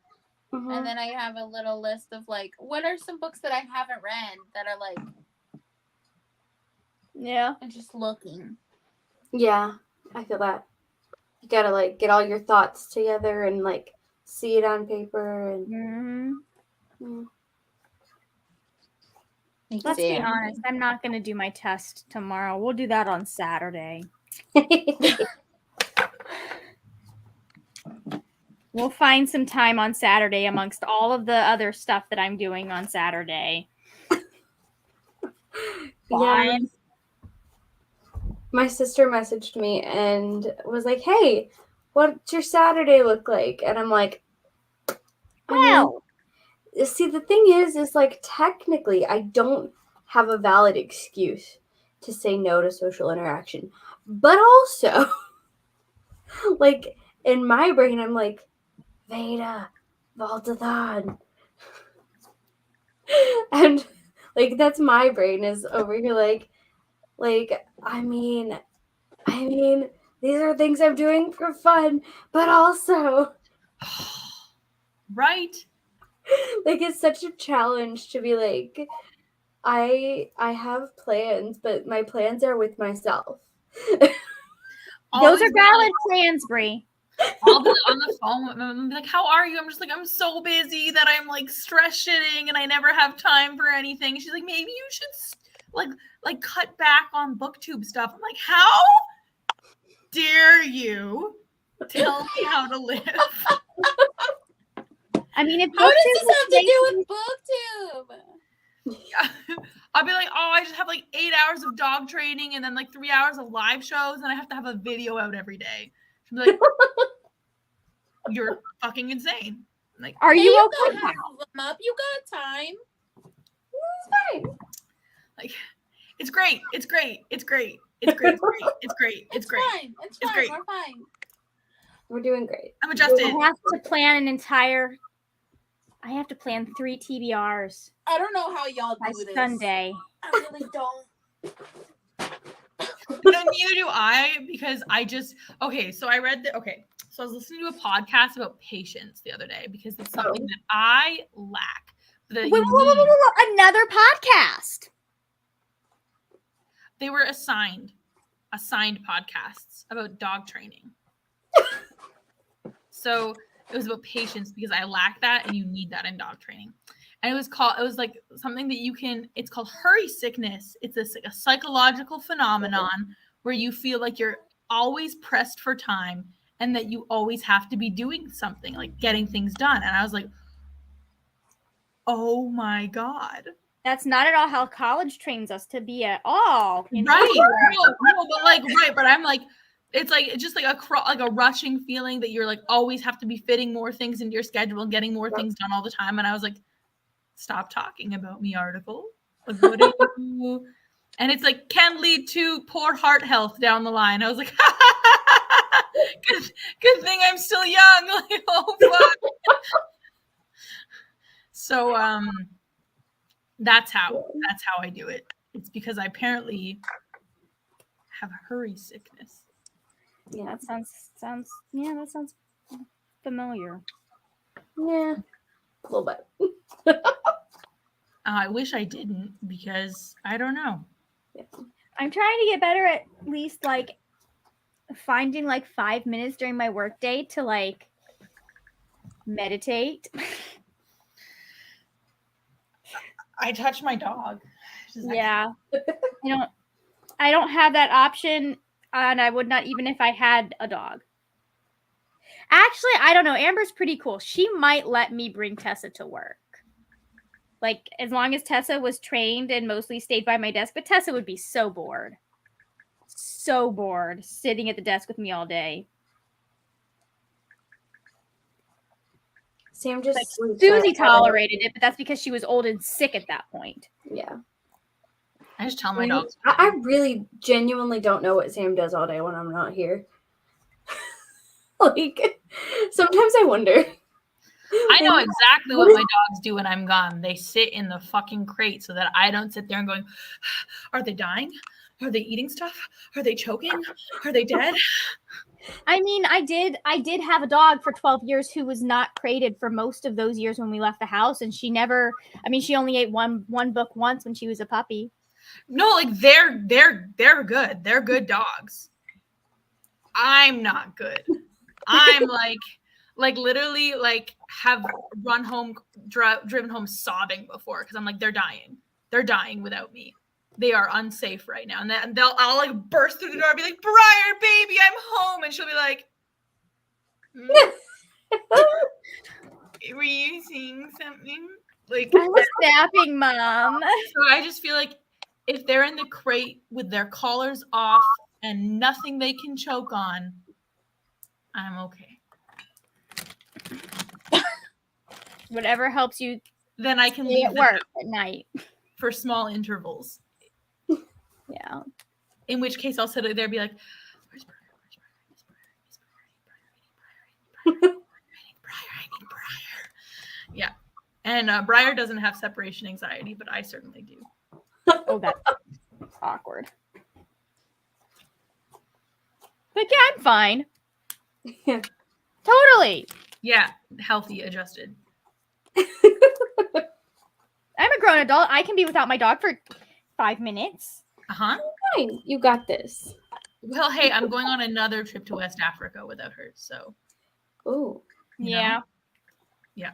and then I have a little list of like what are some books that I haven't read that are like, yeah, I'm just looking. Yeah, I feel that. You gotta like get all your thoughts together and like see it on paper and. Let's be honest, I'm not going to do my test tomorrow. We'll do that on Saturday. We'll find some time on Saturday amongst all of the other stuff that I'm doing on Saturday. Yeah. My sister messaged me and was like, hey, what's your Saturday look like? And I'm like, well, see, the thing is like technically I don't have a valid excuse to say no to social interaction. But also, like, in my brain, I'm like, Veda, VAULTATHON. And, like, that's my brain is over here, like, I mean, these are things I'm doing for fun, but also... Right? Like, it's such a challenge to be like, I have plans, but my plans are with myself. Those are valid plans, Brie. I'll be on the phone with them and be like, how are you? I'm just like, I'm so busy that I'm like stress shitting and I never have time for anything. She's like, maybe you should like cut back on booktube stuff. I'm like, how dare you tell me how to live? I mean, if how does this have to do with booktube? Yeah. I'll be like, oh, I just have like 8 hours of dog training and then like 3 hours of live shows and I have to have a video out every day. She'll be like, you're fucking insane. I'm like, are you okay? You got time. It's fine. Like, it's great. It's great. It's great. It's great. It's great. It's great. It's great. Fine. It's fine. Great. We're fine. We're doing great. I'm adjusted. I have to plan I have to plan 3 TBRs. I don't know how y'all do by this. Sunday. I really don't. No, neither do I, because I just so I read so I was listening to a podcast about patience the other day because it's something that I lack. Wait, another podcast. They were assigned podcasts about dog training. So it was about patience because I lack that and you need that in dog training. And it was like something that it's called hurry sickness. It's a psychological phenomenon where you feel like you're always pressed for time and that you always have to be doing something, like getting things done. And I was like, oh my God. That's not at all how college trains us to be at all. Right. No, but I'm like, it's just like a rushing feeling that you're like always have to be fitting more things into your schedule and getting more things done all the time. And I was like, stop talking about me, article. Like, what do you? And it's like can lead to poor heart health down the line. I was like, good thing I'm still young. Like, oh fuck. So that's how I do it. It's because I apparently have hurry sickness. Yeah, that sounds familiar. Yeah, a little bit. I wish I didn't because I don't know. Yeah. I'm trying to get better at least like finding like 5 minutes during my workday to like meditate. I touch my dog. Yeah. I don't have that option, and I would not even if I had a dog. Actually, I don't know. Amber's pretty cool. She might let me bring Tessa to work. Like, as long as Tessa was trained and mostly stayed by my desk. But Tessa would be so bored. So bored sitting at the desk with me all day. Sam just like, Susie tolerated it, but that's because she was old and sick at that point. Yeah. I just tell my dogs. I really genuinely don't know what Sam does all day when I'm not here. Like, sometimes I wonder. I know exactly what my dogs do when I'm gone. They sit in the fucking crate so that I don't sit there and going, are they dying? Are they eating stuff? Are they choking? Are they dead? I mean, I did have a dog for 12 years who was not crated for most of those years when we left the house. And she only ate one book once when she was a puppy. No, like they're good. They're good dogs. I'm not good. I'm like literally like have run home, driven home sobbing before because I'm like, they're dying without me. They are unsafe right now. And then I'll like burst through the door and be like, Briar, baby, I'm home. And she'll be like, were you seeing something? Like, I was napping, Mom. So I just feel like if they're in the crate with their collars off and nothing they can choke on, I'm okay. Whatever helps you. Then I can stay leave at work at night for small intervals. Yeah. In which case I'll sit there and be like, where's Briar? I need Briar. Yeah. And Briar doesn't have separation anxiety, but I certainly do. Oh, that's awkward. But yeah, I'm fine. Yeah. Totally. Yeah. Healthy, adjusted. I'm a grown adult. I can be without my dog for 5 minutes. Uh-huh. Fine. You got this. Well, hey, I'm going on another trip to West Africa without her, so. Oh. Yeah. Yeah.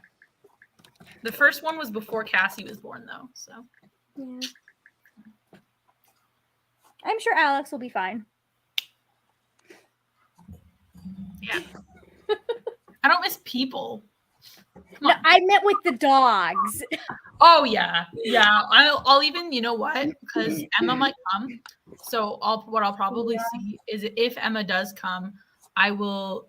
The first one was before Cassie was born, though, so. Yeah. I'm sure Alex will be fine. Yeah. I don't miss people. No, I meant with the dogs. Oh yeah. I'll even, you know what? Because Emma might come. So what I'll probably see is if Emma does come, I will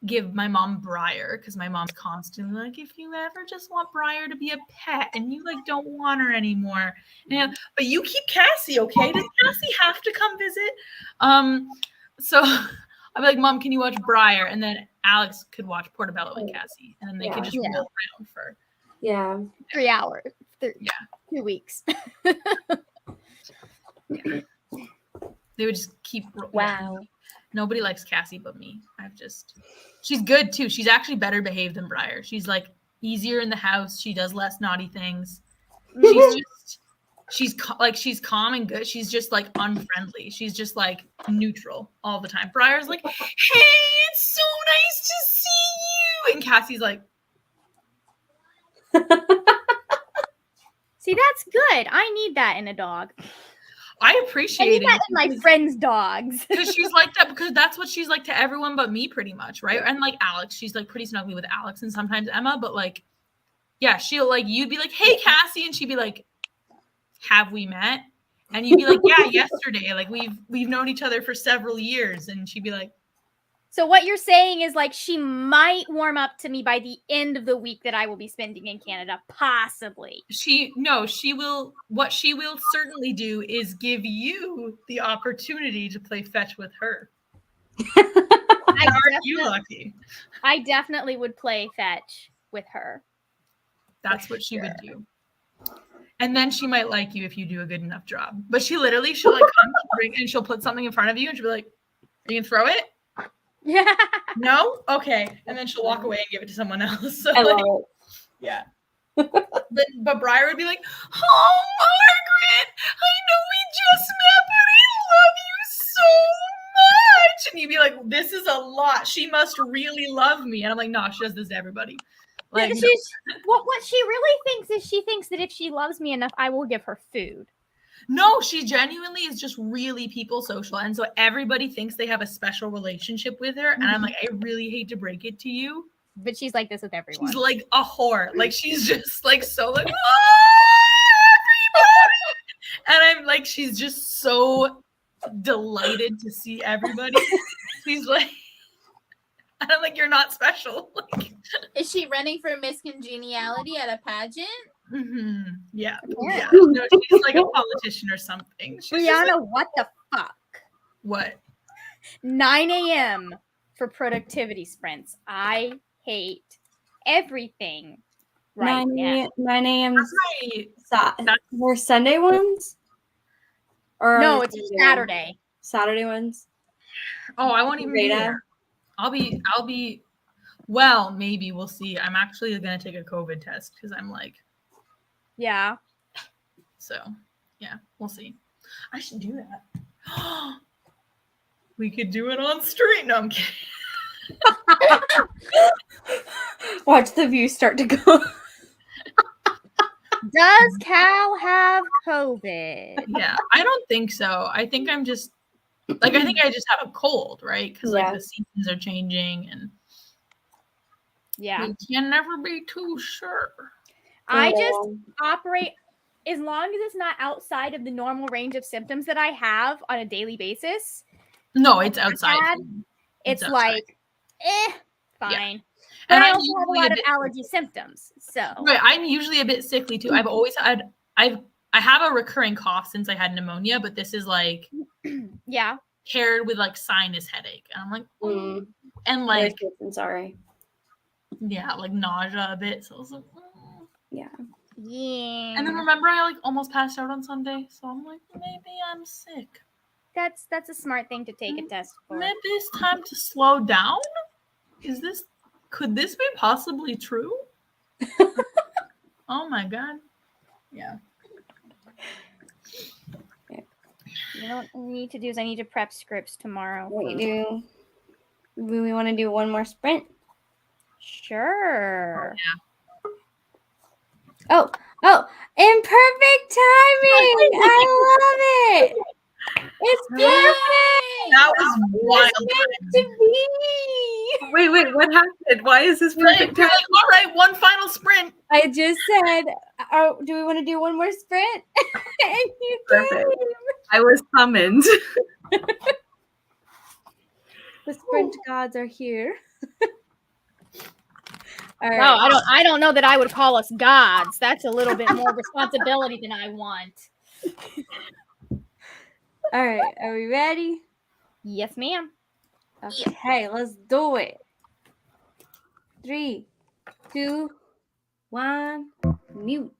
give my mom Briar because my mom's constantly like, if you ever just want Briar to be a pet and you like don't want her anymore, but you keep Cassie, okay? Does Cassie have to come visit? So I'll be like, Mom, can you watch Briar? And then Alex could watch Portobello and Cassie, and then they could just roll around for 3 hours. 2 weeks. They would just keep. Wow. Nobody likes Cassie but me. She's good too. She's actually better behaved than Briar. She's like easier in the house. She does less naughty things. She's calm and good. She's just like unfriendly. She's just like neutral all the time. Briar's like, hey, it's so nice to see you. And Cassie's like, See, that's good. I need that in a dog. I I appreciate need that it. in my friends' dogs. Because she's like that, because that's what she's like to everyone but me, pretty much, right? And like Alex, she's like pretty snuggly with Alex and sometimes Emma, but like, yeah, she'll like, you'd be like, hey, Cassie, and she'd be like, have we met? And you'd be like, yeah, yesterday. Like we've known each other for several years, and she'd be like, So what you're saying is like she might warm up to me by the end of the week that I will be spending in Canada, possibly. she will. What she will certainly do is give you the opportunity to play fetch with her. Aren't you lucky? I definitely would play fetch with her. That's what she would do. And then she might like you if you do a good enough job. But she'll like come and she'll put something in front of you and she'll be like, are you gonna throw it? Yeah. No? Okay. And then she'll walk away and give it to someone else. So I love like, it. yeah. But Briar would be like, oh, Margaret, I know we just met, but I love you so much. And you'd be like, this is a lot. She must really love me. And I'm like, no, she does this to everybody. Like, What she really thinks is she thinks that if she loves me enough, I will give her food. no, she genuinely is just really people social. And so everybody thinks they have a special relationship with her. And I'm like, I really hate to break it to you. But she's like this with everyone. She's like a whore. Like she's just like so like, and I'm like, she's just so delighted to see everybody. She's like, and I'm like, you're not special. Like, Is she running for Miss Congeniality at a pageant? yeah. No, she's like a politician or something. She's just Brianna, like, what the fuck? what? 9 a.m. for productivity sprints. I hate everything right now. 9 a.m. Right. Were Sunday ones? Or No, it's Saturday. Saturday ones? Oh, I won't even be Rita? there. I'll be. Well, maybe we'll see. I'm actually gonna take a COVID test because I'm like, Yeah. so yeah, we'll see. I should do that. We could do it on stream. No, I'm kidding. Watch the views start to go. Does Cal have COVID? Yeah, I don't think so. I think I'm just like, I think I just have a cold, right? Because like Yeah. the seasons are changing and Yeah. we can never be too sure. I just operate as long as it's not outside of the normal range of symptoms that I have on a daily basis. No, it's outside. It's outside. like, fine. And But I I'm also have a usually lot a of bit- allergy symptoms. So Right, I'm usually a bit sickly too. I have a recurring cough since I had pneumonia, but this is like yeah. paired with like sinus headache. And I'm like, Mm. and like, I'm sorry. yeah, like nausea a bit. So I was like, Yeah. Yeah. And then remember I like almost passed out on Sunday. So I'm like, maybe I'm sick. That's a smart thing to take a test for. Maybe it's time to slow down. Could this be possibly true? Oh my god. Yeah. You know what I need to do is I need to prep scripts tomorrow. Do we want to do one more sprint? Sure. Oh, in perfect timing! I love it. It's perfect. That was wild. It's meant to be. Wait, what happened? Why is this We're like, perfect? all right, one final sprint. I just said, do we want to do one more sprint? And you Perfect. came. I was summoned. The sprint gods are here. All right. Wow, I don't know that I would call us gods. That's a little bit more responsibility than I want. All right. Are we ready? Yes, ma'am. Okay, let's do it. 3, 2, 1, mute.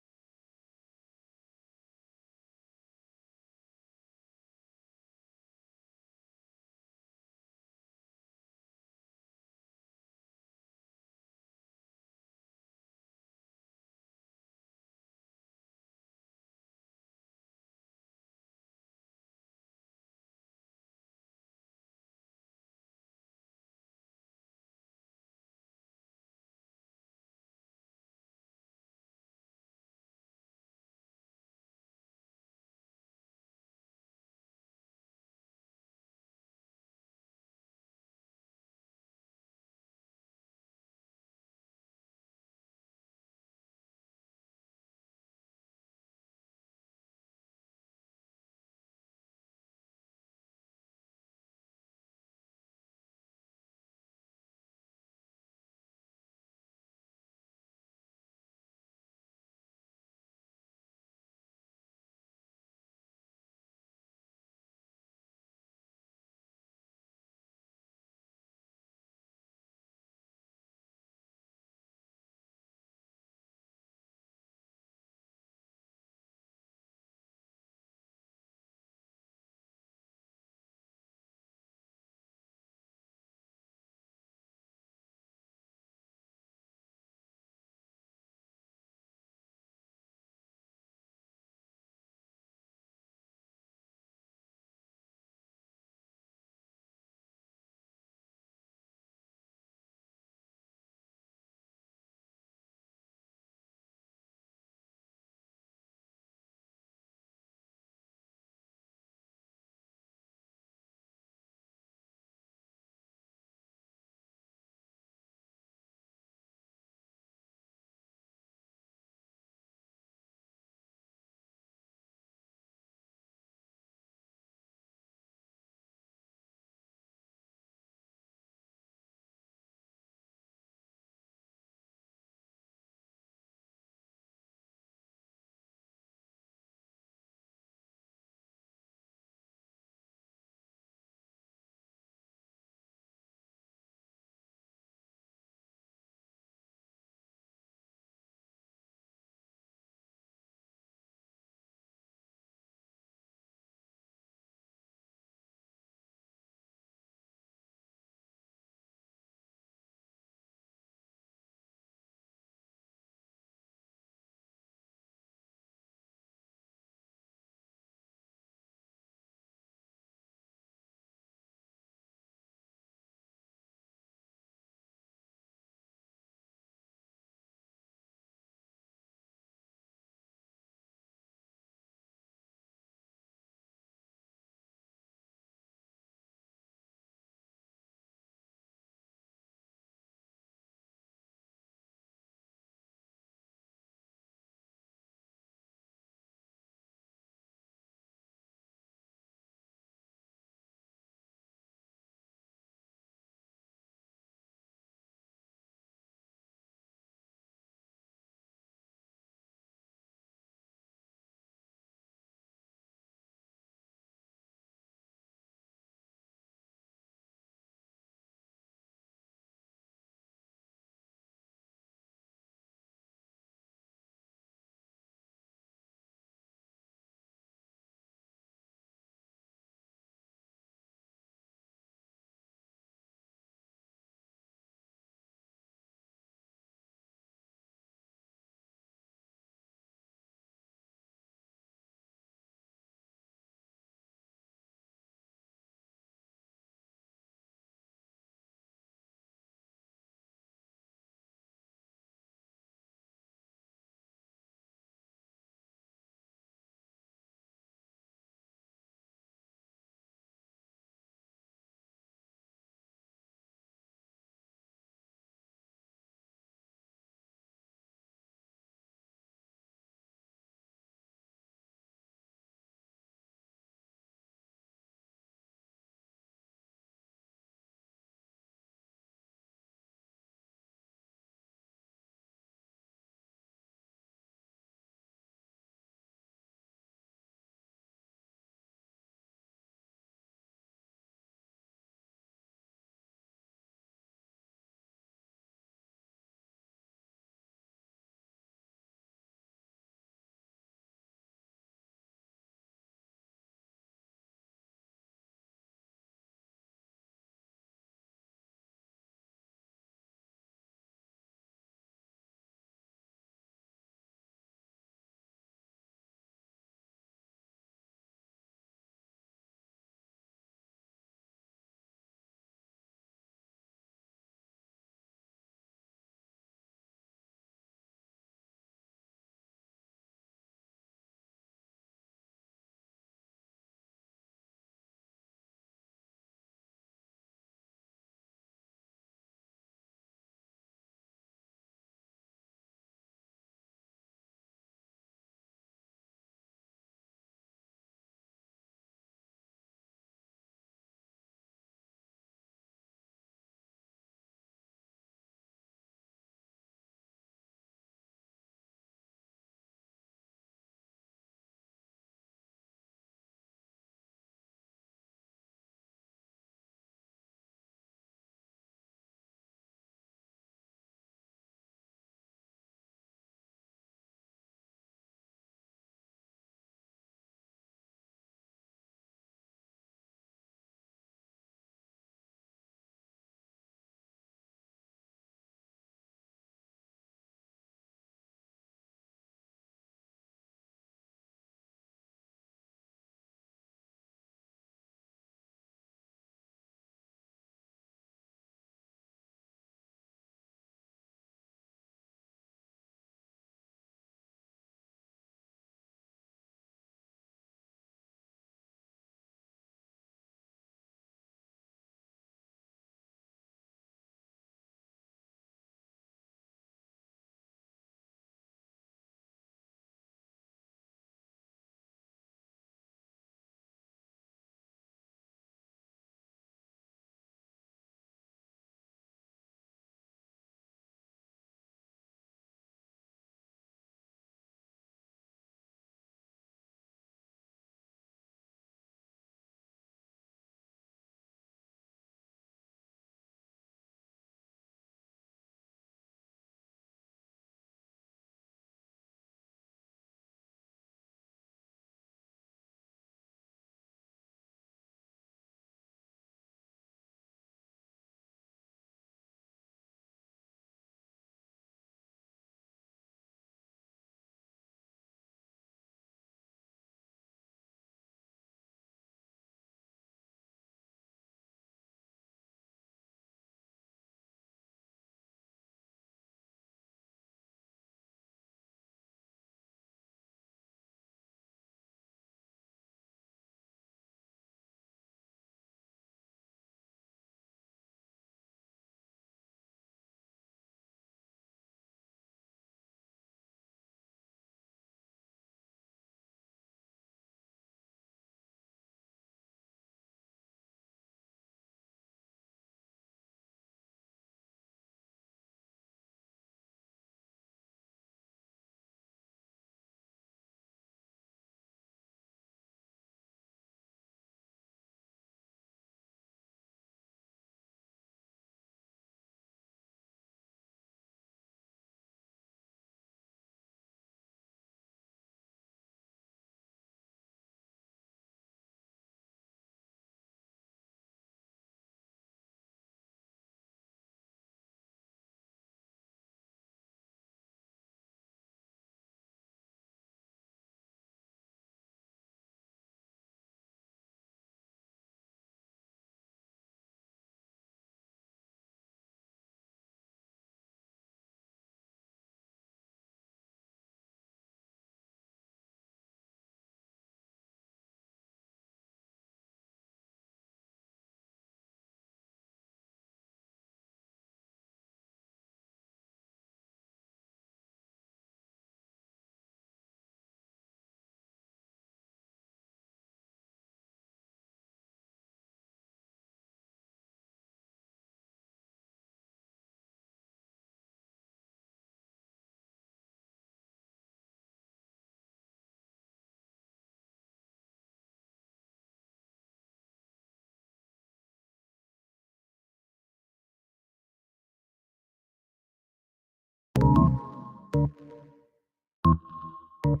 $33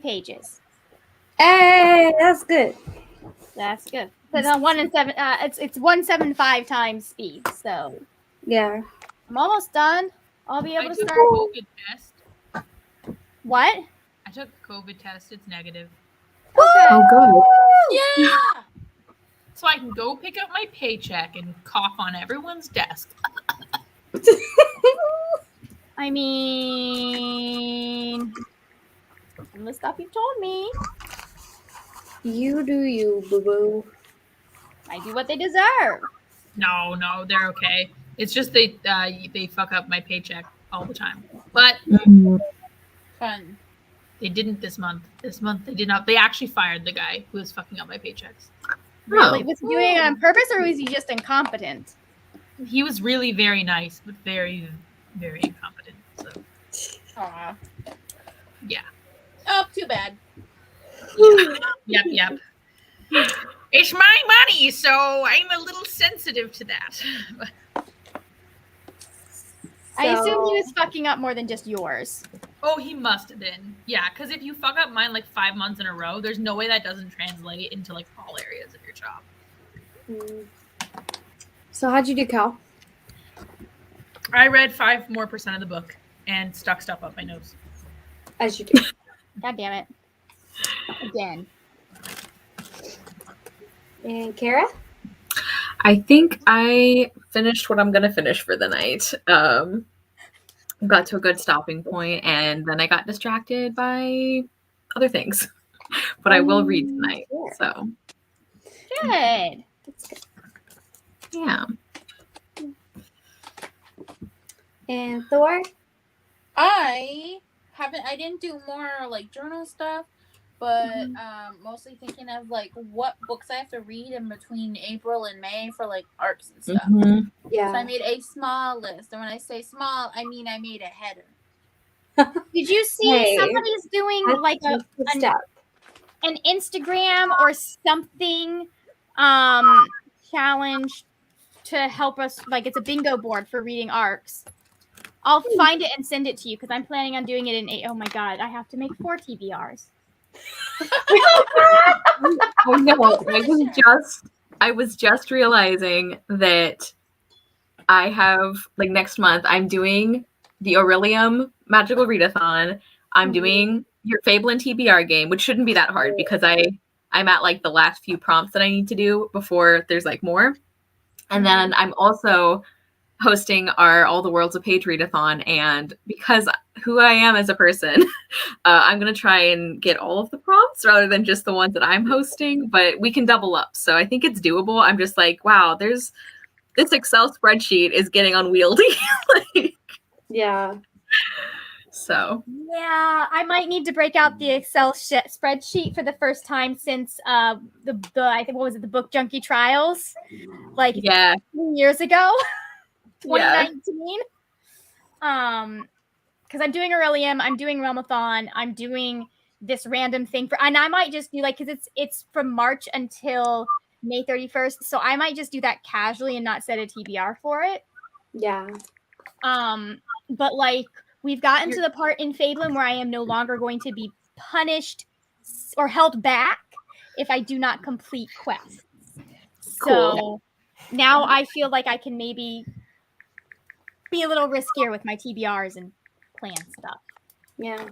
pages. Hey, that's good. That's good. But it's 175 times speed. So Yeah. I'm almost done. I'll be I able to took a start. COVID test. What? I took a COVID test. It's negative. Okay. Oh, good. Yeah. So I can go pick up my paycheck and cough on everyone's desk. I mean, some of the stuff you've told me, You do you, boo boo. I do what they deserve. No, they're okay. It's just they fuck up my paycheck all the time. But Fun. they didn't this month. This month they did not. They actually fired the guy who was fucking up my paychecks. Really? Was he doing it on purpose or was he just incompetent? He was really very nice, but very, very incompetent. So Aw. yeah. Oh, too bad. Yep. It's my money, so I'm a little sensitive to that. I assume he was fucking up more than just yours. Oh, he must have been. Yeah, because if you fuck up mine like 5 months in a row, there's no way that doesn't translate into like all areas of your job. So how'd you do, Cal? I read 5% more of the book and stuck stuff up my nose. As you do. God damn it. Again. And Kara? I think I finished what I'm gonna finish for the night. Got to a good stopping point, and then I got distracted by other things. But I will read tonight. Sure. So Good. That's good. yeah. And Thor? I didn't do more like journal stuff, but mostly thinking of like what books I have to read in between April and May for like arcs and stuff. Mhm. Yeah. So I made a small list, and when I say small, I mean I made a header. Did you see Hey, somebody's doing like That's a good step. an Instagram or something challenge to help us? Like it's a bingo board for reading arcs. I'll find it and send it to you because I'm planning on doing it in 8. Oh my god, I have to make 4 TBRs. Oh no, I was just realizing that I have like next month I'm doing the Aurelium Magical Readathon. I'm doing your Fable and TBR game, which shouldn't be that hard because I'm at like the last few prompts that I need to do before there's like more. And then I'm also hosting our All the Worlds of Page Readathon, and because who I am as a person, I'm gonna try and get all of the prompts rather than just the ones that I'm hosting, but we can double up, so I think it's doable. I'm just like, wow, there's this Excel spreadsheet is getting unwieldy. Like, Yeah. so Yeah, I might need to break out the Excel spreadsheet for the first time since the I think what was it, the Book Junkie Trials, like yeah, 2 years ago. yeah. 2019. Because I'm doing Aurelium, I'm doing Realmathon, I'm doing this random thing and I might just do like because it's from March until May 31st, so I might just do that casually and not set a TBR for it. Yeah. But like we've gotten to the part in Fabelin where I am no longer going to be punished or held back if I do not complete quests. Cool. So now I feel like I can maybe be a little riskier with my TBRs and plan stuff. Yeah.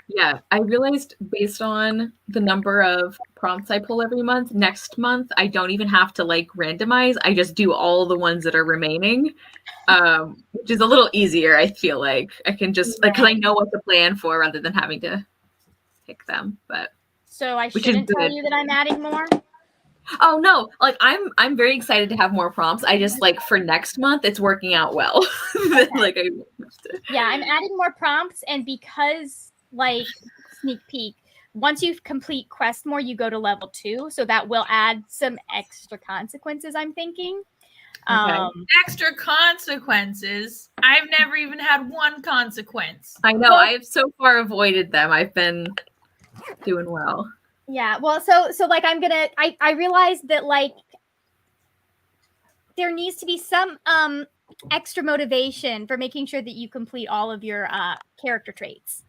Yeah, I realized based on the number of prompts I pull every month, next month I don't even have to like randomize. I just do all the ones that are remaining, which is a little easier. I feel like I can just because I know what to plan for rather than having to pick them. But so I which shouldn't is tell good. you that I'm adding more. Oh no, like I'm very excited to have more prompts. I just like for next month it's working out well. Like Yeah, I'm adding more prompts, and because like sneak peek, once you complete quest more, you go to level 2, so that will add some extra consequences. I'm thinking. Extra consequences. I've never even had one consequence. I know. I have so far avoided them. I've been doing well. Yeah. Well, so like I realized that like there needs to be some extra motivation for making sure that you complete all of your character traits.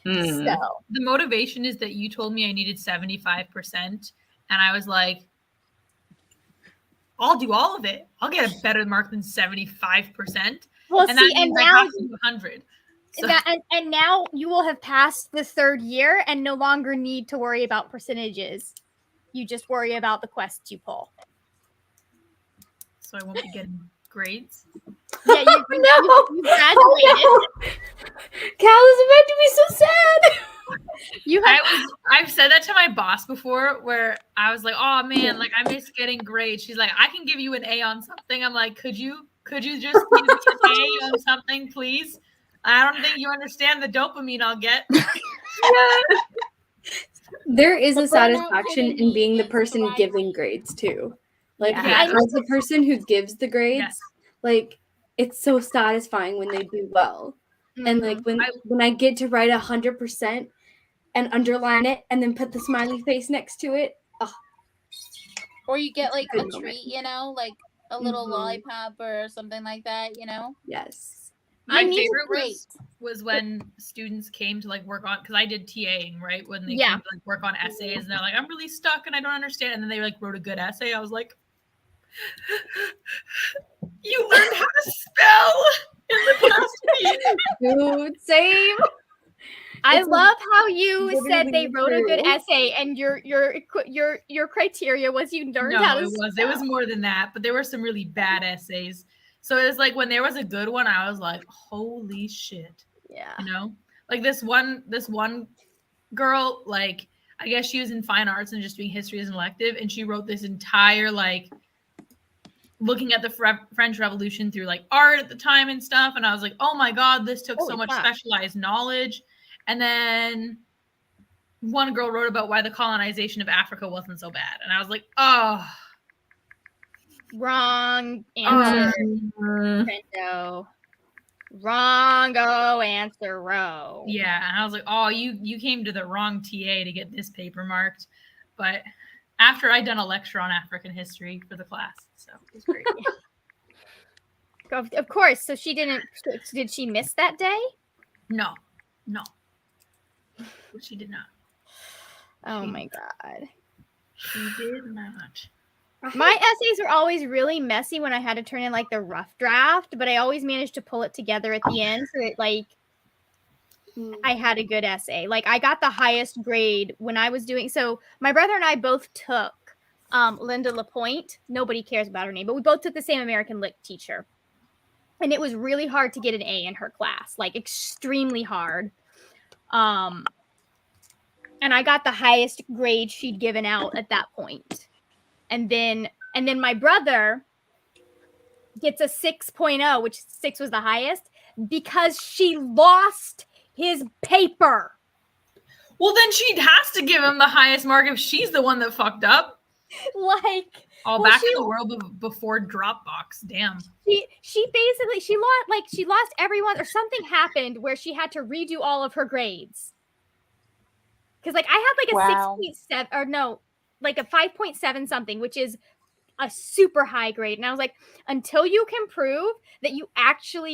Hmm. So The motivation is that you told me I needed 75%, and I was like, I'll do all of it. I'll get a better mark than 75%. well, And see, that means and I now have to do 100. So, and now you will have passed the 3rd year and no longer need to worry about percentages. You just worry about the quests you pull. so I won't be getting grades. Yeah, you graduated. Oh, no. Cal is about to be so sad. You have I've said that to my boss before, where I was like, "Oh man, like I miss getting grades." She's like, "I can give you an A on something." I'm like, "Could you just give me an A on something, please?" I don't think you understand the dopamine I'll get. There is The a burnout satisfaction hitting in me being the is person thriving. giving grades too. Like Yeah. as the person who gives the grades, Yes. like it's so satisfying when they do well. And like when I get to write 100% and underline it and then put the smiley face next to it. Oh, Or you get It's a like good a moment. treat, you know, like a little Mhm. lollipop or something like that, you know. yes. My Makes it favorite great. was when students came to like work on, because I did TAing, right? When they Yeah. came to like work on essays and they're like, I'm really stuck and I don't understand. And then they like wrote a good essay. I was like, you learned how to spell in the past year. Dude, same. I It's love how you said they literally wrote a good true. essay, and your criteria was you learned No, how to it was more than that, but there were some really bad essays. So it was like when there was a good one, I was like, holy shit. Yeah. You know? Like this one girl, like I guess she was in fine arts and just doing history as an elective, and she wrote this entire like looking at the French Revolution through like art at the time and stuff, and I was like, oh my god, this took Holy so much fuck. specialized knowledge. And then one girl wrote about why the colonization of Africa wasn't so bad, and I was like, oh, Wrong answer, Mm. Trento. Wrongo answer, row. yeah. And I was like, oh, you came to the wrong TA to get this paper marked. But after I'd done a lecture on African history for the class, so it was great. Of course. So she didn't. Did she miss that day? No, she did not. Oh my god. She did not. My essays were always really messy when I had to turn in like the rough draft, but I always managed to pull it together at the end so that like I had a good essay. Like I got the highest grade when I was doing. So my brother and I both took Linda LaPointe. Nobody cares about her name, but we both took the same American Lit teacher, and it was really hard to get an A in her class, like extremely hard. And I got the highest grade she'd given out at that point. And then my brother gets a 6.0, which 6 was the highest, because she lost his paper. Well, then she has to give him the highest mark if she's the one that fucked up. Like, Back in the world before Dropbox. Damn. She basically she lost everyone, or something happened where she had to redo all of her grades. Because like I had like a 6.7 or no, like a 5.7 something, which is a super high grade. And I was like, until you can prove that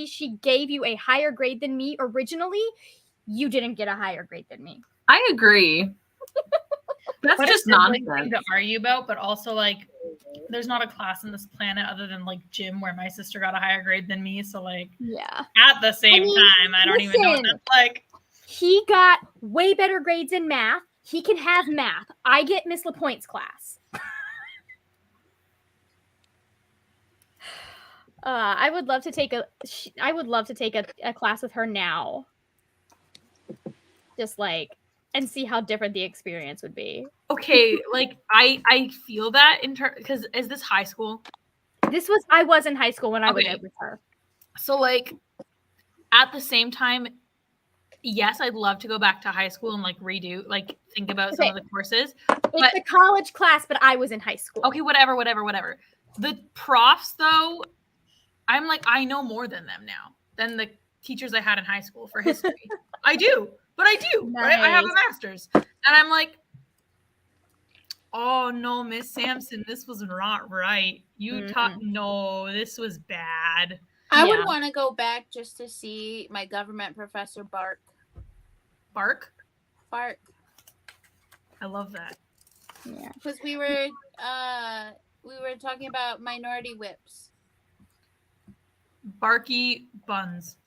she gave you a higher grade than me originally, you didn't get a higher grade than me. I agree. That's What just a silly thing nonsense. to argue about, but also like there's not a class on this planet other than like gym where my sister got a higher grade than me. So like Yeah. at the same time, I don't even know what listen. that's like. He got way better grades in math. He can have math. I get Miss LaPointe's class. I would love to take a class with her now. Just like, and see how different the experience would be. Okay, like I feel that because is this high school? I was in high school when I was with her. So like at the same time, yes, I'd love to go back to high school and like redo, like think about some of the courses. It's a college class, but I was in high school. Okay, whatever. The profs, though, I'm like, I know more than them now, than the teachers I had in high school for history. I do, right? I have a master's. And I'm like, oh, no, Miss Sampson, this was not right. You taught, no, this was bad. I would want to go back just to see my government professor bark. Bark? Bark. I love that. Yeah. Because we were talking about minority whips. Barky buns.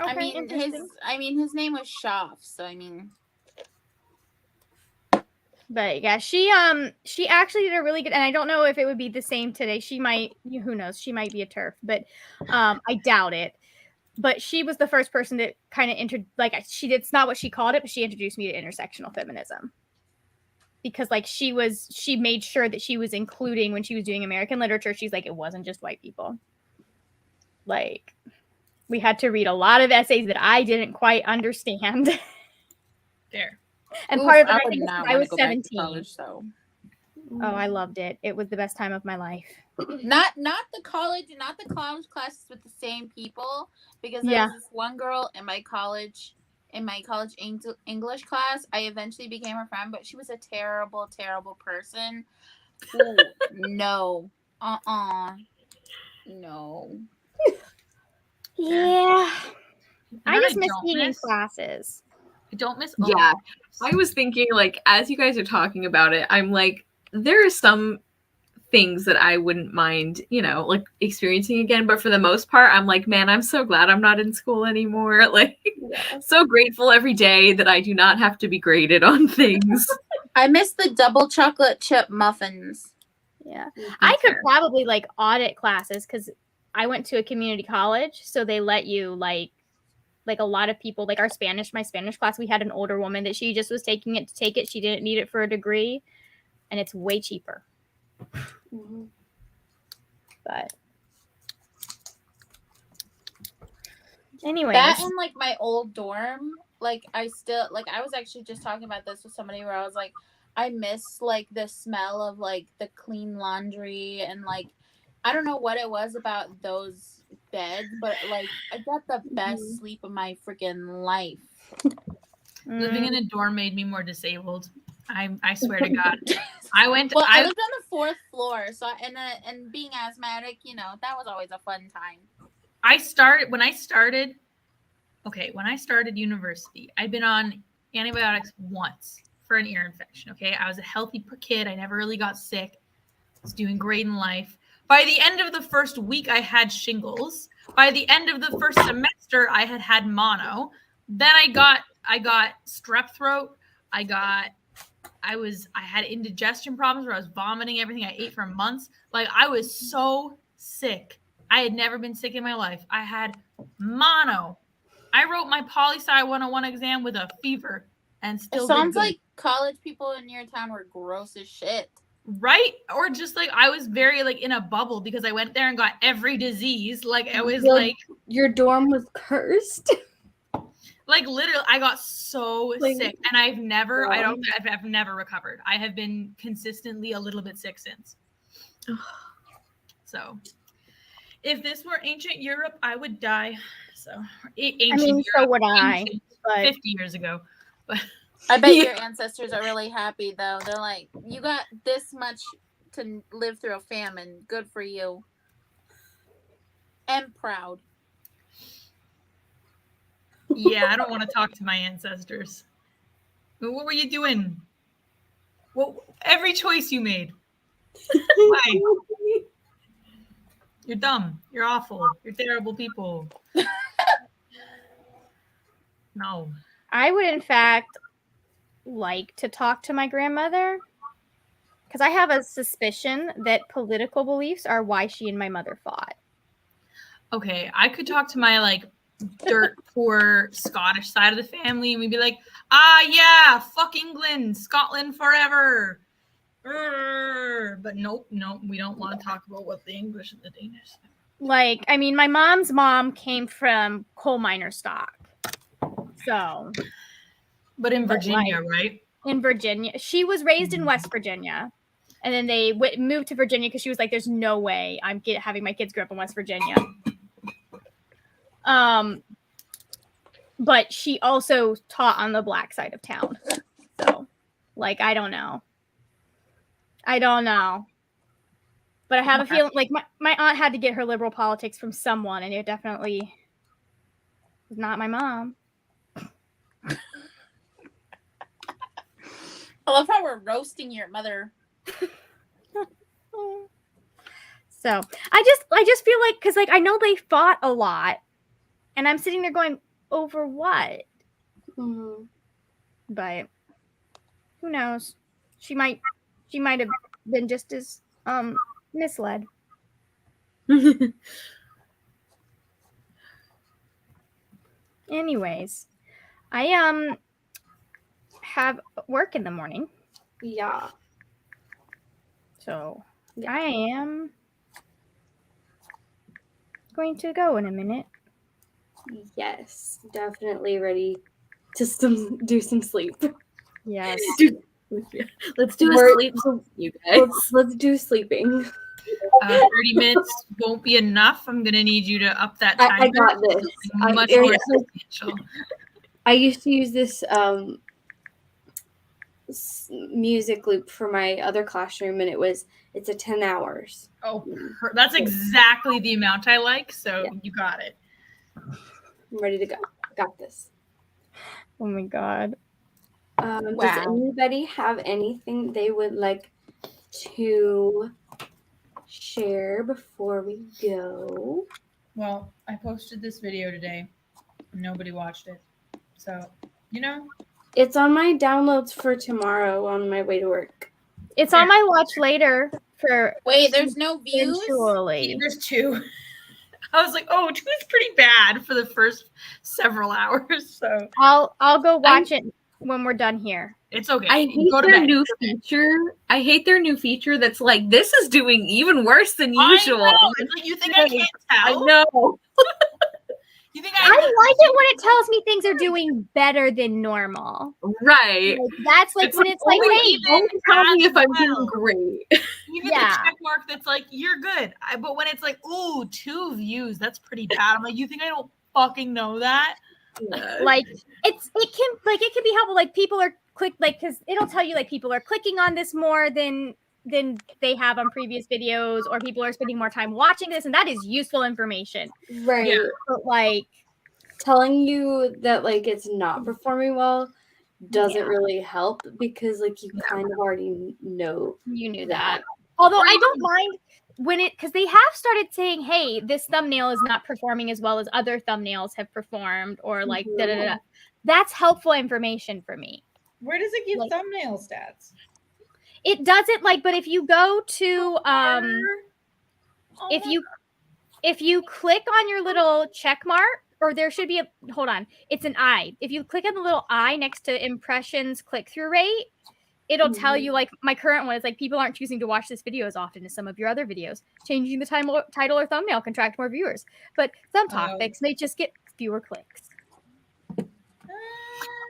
Okay, his name was Schaff, so I mean. But yeah, she actually did a really good, and I don't know if it would be the same today. She might, who knows? She might be a TERF, but I doubt it. But she was the first person that kind of it's not what she called it, but she introduced me to intersectional feminism. Because like she made sure that she was including, when she was doing American literature, she's like, it wasn't just white people. Like, we had to read a lot of essays that I didn't quite understand. There. And part of it, I was 17. College, so. Oh, I loved it. It was the best time of my life. Not the college classes with the same people, because there was this one girl in my college English class. I eventually became her friend, but she was a terrible, terrible person. Ooh, no. No. Yeah. I just miss being in classes. I don't miss. Yeah. I was thinking, like, as you guys are talking about it, I'm like, there are some things that I wouldn't mind, like experiencing again. But for the most part, I'm like, man, I'm so glad I'm not in school anymore. Like, so grateful every day that I do not have to be graded on things. I miss the double chocolate chip muffins. Yeah. I could probably like audit classes, because I went to a community college, so they let you like a lot of people, like my Spanish class, we had an older woman that she just was taking it to take it. She didn't need it for a degree, and it's way cheaper. Mm-hmm. But anyway, that and like my old dorm, like I was actually just talking about this with somebody where I was like, I miss like the smell of like the clean laundry, and like I don't know what it was about those beds, but like I got the best sleep of my freaking life. Living in a dorm made me more disabled. I swear to God. I lived on the 4th floor, so and being asthmatic, that was always a fun time. When I started university, I'd been on antibiotics once for an ear infection. Okay, I was a healthy kid. I never really got sick. I was doing great in life. By the end of the first week, I had shingles. By the end of the first semester, I had mono. Then I got strep throat. I had indigestion problems where I was vomiting everything I ate for months. Like, I was so sick. I had never been sick in my life. I had mono. I wrote my poli-sci 101 exam with a fever and still. It sounds like college people in your town were gross as shit. Right? Or just like I was very like in a bubble because I went there and got every disease. Like I was like, your dorm was cursed. Like literally, I got so sick, and I've never recovered. I have been consistently a little bit sick since. So, if this were ancient Europe, I would die. So, so would I. But 50 years ago. But I bet your ancestors are really happy, though. They're like, you got this much to live through a famine. Good for you. And proud. Yeah, I don't want to talk to my ancestors. But what were you doing? Every choice you made. Why? You're dumb. You're awful. You're terrible people. No. I would, in fact, like to talk to my grandmother, because I have a suspicion that political beliefs are why she and my mother fought. Okay, I could talk to my dirt poor Scottish side of the family, and we'd be like, yeah, fuck England, Scotland forever. But nope, we don't want to talk about what the English and the Danish. Like, I mean, my mom's mom came from coal miner stock, so But in But, Virginia, right? In Virginia. She was raised in West Virginia. And then they moved to Virginia because she was like, there's no way I'm having my kids grow up in West Virginia. But she also taught on the black side of town. So, like, I don't know. But I have a feeling, like, my aunt had to get her liberal politics from someone, and it definitely was not my mom. I love how we're roasting your mother. So I just feel like, because like I know they fought a lot, and I'm sitting there going, over what? Mm-hmm. But who knows? She might have been just as misled. Anyways, I have work in the morning, Yeah. so I am going to go in a minute. Yes, definitely ready to do some sleep. Yes. Let's do We're- a sleep, you guys. Let's do sleeping. 30 minutes won't be enough. I'm gonna need you to up that I timer. got this. Much more substantial. I used to use this music loop for my other classroom, and it's a 10 hours. Oh, that's exactly the amount I like. So you got it. I'm ready to go. Got this. Oh my god. Does anybody have anything they would like to share before we go? Well, I posted this video today. Nobody watched it. So, It's on my downloads for tomorrow on my way to work. It's on my watch later for Wait, there's no views? eventually. There's 2. I was like, 2 is pretty bad for the first several hours. So I'll go watch it when we're done here. it's okay. I hate their new feature. I hate their new feature that's like, this is doing even worse than usual. I know. It's like, you think I can't tell? I know. You think I like it when it tells me things are doing better than normal. Right. Like, that's like when it's like, hey, don't tell me if I'm doing great. Even the check mark that's like, you're good. But when it's like, 2 views, that's pretty bad. I'm like, you think I don't fucking know that? Like it can be helpful. Like people are because it'll tell you like people are clicking on this more than they have on previous videos, or people are spending more time watching this, and that is useful information. Right. Yeah. But like telling you that like it's not performing well doesn't really help, because like you kind of already know. You knew that. Although I don't mind because they have started saying, hey, this thumbnail is not performing as well as other thumbnails have performed, or like da-da-da-da. That's helpful information for me. Where does it give thumbnail stats? It doesn't but if you go to if you click on your little check mark, or there should be it's an eye. If you click on the little eye next to impressions click-through rate, it'll tell you, like, my current one is like, people aren't choosing to watch this video as often as some of your other videos. Changing the title or thumbnail can attract more viewers, but some topics may just get fewer clicks.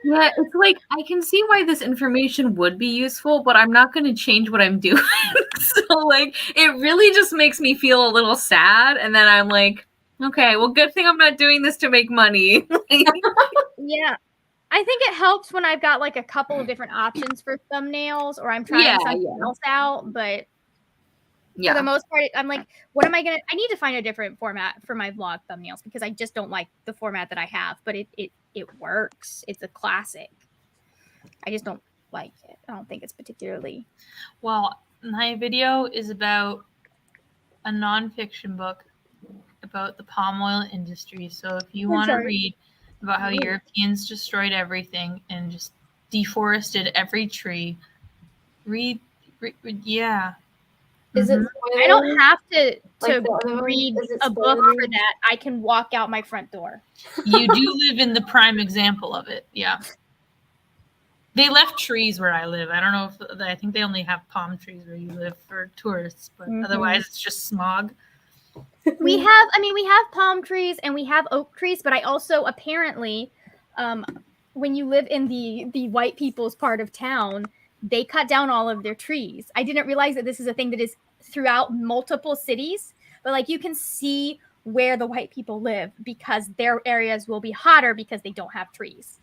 Yeah, it's like, I can see why this information would be useful, but I'm not going to change what I'm doing. So, like, it really just makes me feel a little sad, and then I'm like, okay, well, good thing I'm not doing this to make money. Yeah. I think it helps when I've got like a couple of different options for thumbnails, or I'm trying something else out. But for the most part, I'm like, what am I gonna? I need to find a different format for my vlog thumbnails, because I just don't like the format that I have. But it works. It's a classic. I just don't like it. I don't think it's particularly. Well, my video is about a nonfiction book about the palm oil industry. So if you want to read about how Europeans destroyed everything and just deforested every tree, read yeah. Is it? I don't have to like read a book for that. I can walk out my front door. You do live in the prime example of it. Yeah. They left trees where I live. I don't know if I think they only have palm trees where you live for tourists, but otherwise it's just smog. We have palm trees and we have oak trees, but I also apparently when you live in the white people's part of town, they cut down all of their trees. I didn't realize that this is a thing that is throughout multiple cities, but like you can see where the white people live because their areas will be hotter because they don't have trees.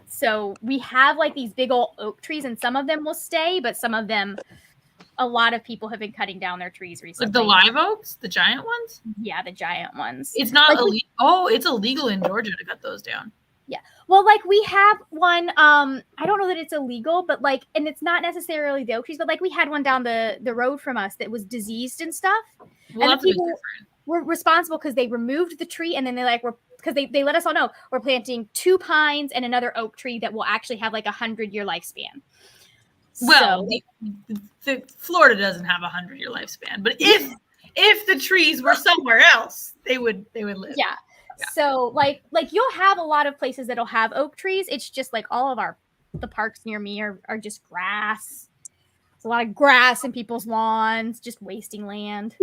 So we have like these big old oak trees, and some of them will stay, but some of them, a lot of people have been cutting down their trees recently. Like the live oaks, the giant ones? Yeah, the giant ones. It's not like illegal. Oh, it's illegal in Georgia to cut those down. Yeah. Well, like we have one, I don't know that it's illegal, but like, and it's not necessarily the oak trees, but like we had one down the road from us that was diseased and stuff. Well, and that's the a bit people different. were responsible because they removed the tree, and then they like were, because they let us all know we're planting 2 pines and another oak tree that will actually have like 100-year lifespan. Well, So, the Florida doesn't have a 100-year lifespan, but if the trees were somewhere else, they would live. yeah. So like you'll have a lot of places that'll have oak trees. It's just like all of the parks near me are just grass. There's a lot of grass in people's lawns, just wasting land.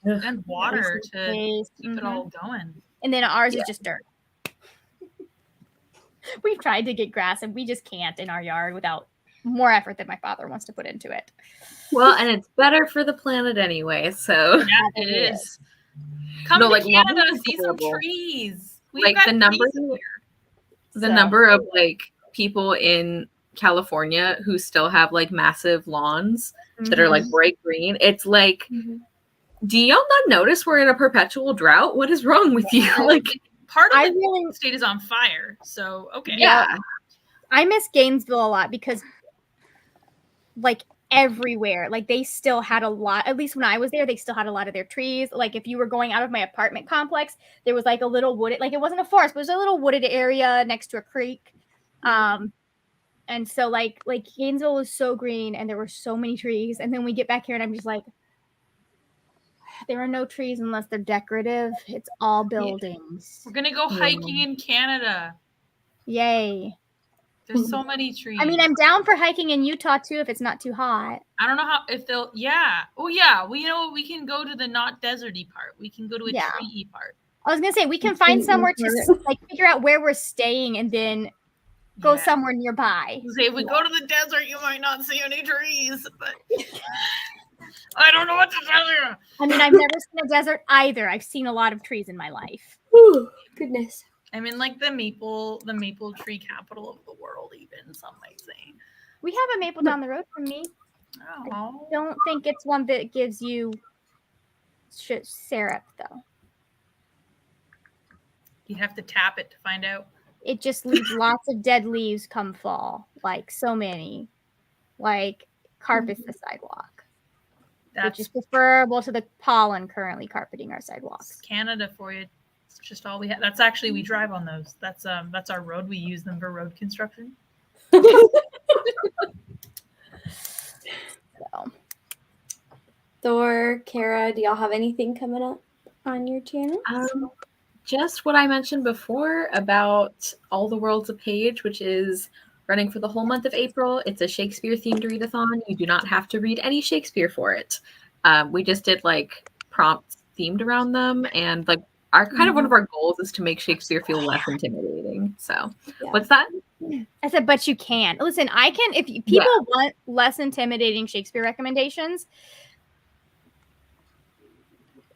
And water to keep Mm-hmm. it all going. And then ours is just dirt. We've tried to get grass and we just can't in our yard without more effort than my father wants to put into it. Well, and it's better for the planet anyway, so. Yeah, it is. Come to Canada, see some trees. Like the number of like people in California who still have like massive lawns that are like bright green. It's like, do y'all not notice we're in a perpetual drought? What is wrong with you? Like, part of the state is on fire. So okay. Yeah. I miss Gainesville a lot because like everywhere, like they still had a lot, at least when I was there, they still had a lot of their trees. Like if you were going out of my apartment complex, there was like a little wooded, like it wasn't a forest, but it was a little wooded area next to a creek. And so like Gainesville was so green and there were so many trees. And then we get back here and I'm just like, there are no trees unless they're decorative. It's all buildings. We're gonna go hiking in Canada. Yay. There's so many trees. I mean, I'm down for hiking in Utah too if it's not too hot. I don't know how if they'll. Yeah. Oh yeah. Well, you know what? We can go to the not deserty part. We can go to a tree part. I was gonna say we can find somewhere to like figure out where we're staying and then go somewhere nearby. Say if we go to the desert, you might not see any trees, but I don't know what to tell you. I mean, I've never seen a desert either. I've seen a lot of trees in my life. Ooh, goodness. I mean, like the maple tree capital of the world, even some might say. We have a maple down the road from me. Oh. I don't think it's one that gives you syrup, though. You'd have to tap it to find out. It just leaves lots of dead leaves come fall, like so many. Like carpets the sidewalk. Which is preferable to the pollen currently carpeting our sidewalks. Canada for you. It's just all we have. That's actually, we drive on those. That's our road. We use them for road construction. Thor, Kara, do y'all have anything coming up on your channel? Just what I mentioned before about All the World's a Page, which is running for the whole month of April. It's a Shakespeare themed readathon. You do not have to read any Shakespeare for it. We just did like prompts themed around them, and like our kind of one of our goals is to make Shakespeare feel less intimidating. So what's that? I said, but you can. Listen, I can, if people want less intimidating Shakespeare recommendations.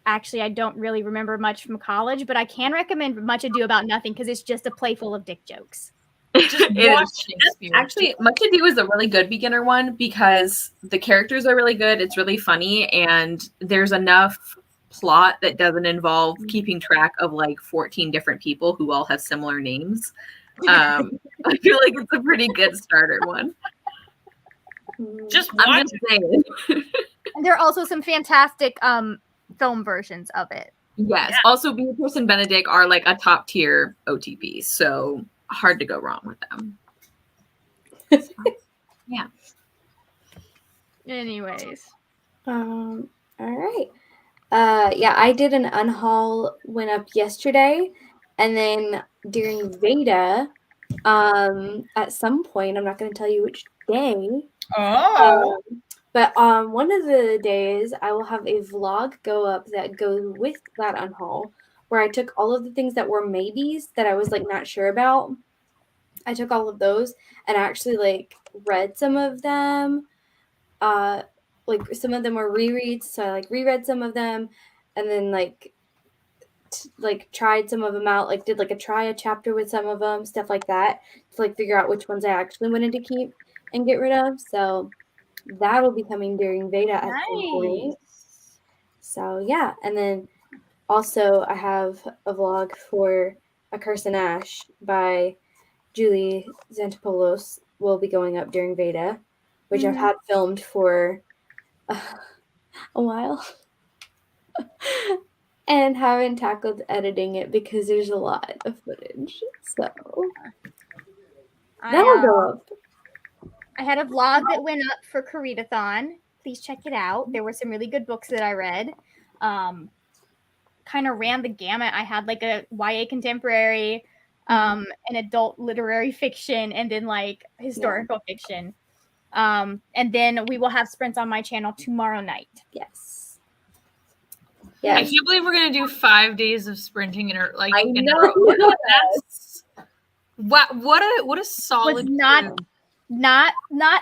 Actually, I don't really remember much from college, but I can recommend Much Ado About Nothing because it's just a playful of dick jokes. Actually, Much Ado is a really good beginner one because the characters are really good. It's really funny, and there's enough plot that doesn't involve keeping track of like 14 different people who all have similar names. I feel like it's a pretty good starter one. Just watch it. And there are also some fantastic film versions of it. Yes. Yeah. Also, Beatrice and Benedict are like a top tier OTP, so hard to go wrong with them. Yeah. Anyways. All right. I did an unhaul went up yesterday, and then during Veda, at some point, I'm not going to tell you which day. Oh. But on one of the days, I will have a vlog go up that goes with that unhaul, where I took all of the things that were maybes that I was like not sure about, I took all of those and actually like read some of them. Like some of them were rereads, so I like reread some of them, and then like tried some of them out. Like did like a chapter with some of them, stuff like that, to like figure out which ones I actually wanted to keep and get rid of. So that'll be coming during Veda at some point. Nice. So yeah, and then also I have a vlog for A Curse in Ash by Julie Xantopoulos will be going up during Veda, which I've had filmed for a while and haven't tackled editing it because there's a lot of footage. So that'll go up. I had a vlog that went up for Readathon. Please check it out. There were some really good books that I read. Kind of ran the gamut. I had like a YA contemporary, an adult literary fiction, and then like historical fiction. And then we will have sprints on my channel tomorrow night. Yes. I can't believe we're gonna do 5 days of sprinting in a row. What a solid. Was not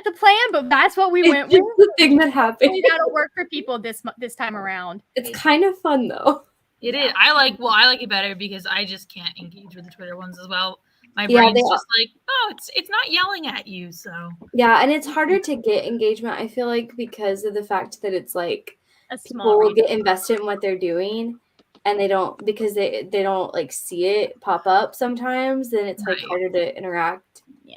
the plan, but that's what we went with. The thing that happened. That'll work for people this time around. It's kind of fun though. It is. I like it better because I just can't engage with the Twitter ones as well. My brain's just like, oh, it's not yelling at you, so. Yeah, and it's harder to get engagement, I feel like, because of the fact that it's like people will get invested in what they're doing, and they don't, because they don't like see it pop up sometimes, then it's like harder to interact. Yeah.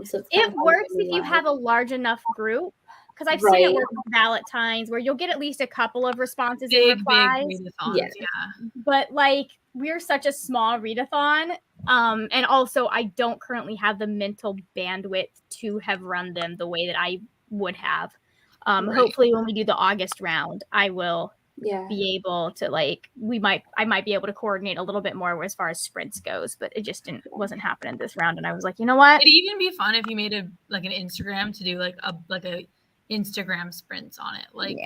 So it works if you have a large enough group, because I've seen it work with Valentine's where you'll get at least a couple of responses and replies. Yeah. But like we're such a small readathon, and also I don't currently have the mental bandwidth to have run them the way that I would have. Hopefully when we do the August round, I will be able to I might be able to coordinate a little bit more as far as sprints goes, but it just wasn't happening this round. And I was like, you know what? It'd even be fun if you made an Instagram to do like a Instagram sprints on it, like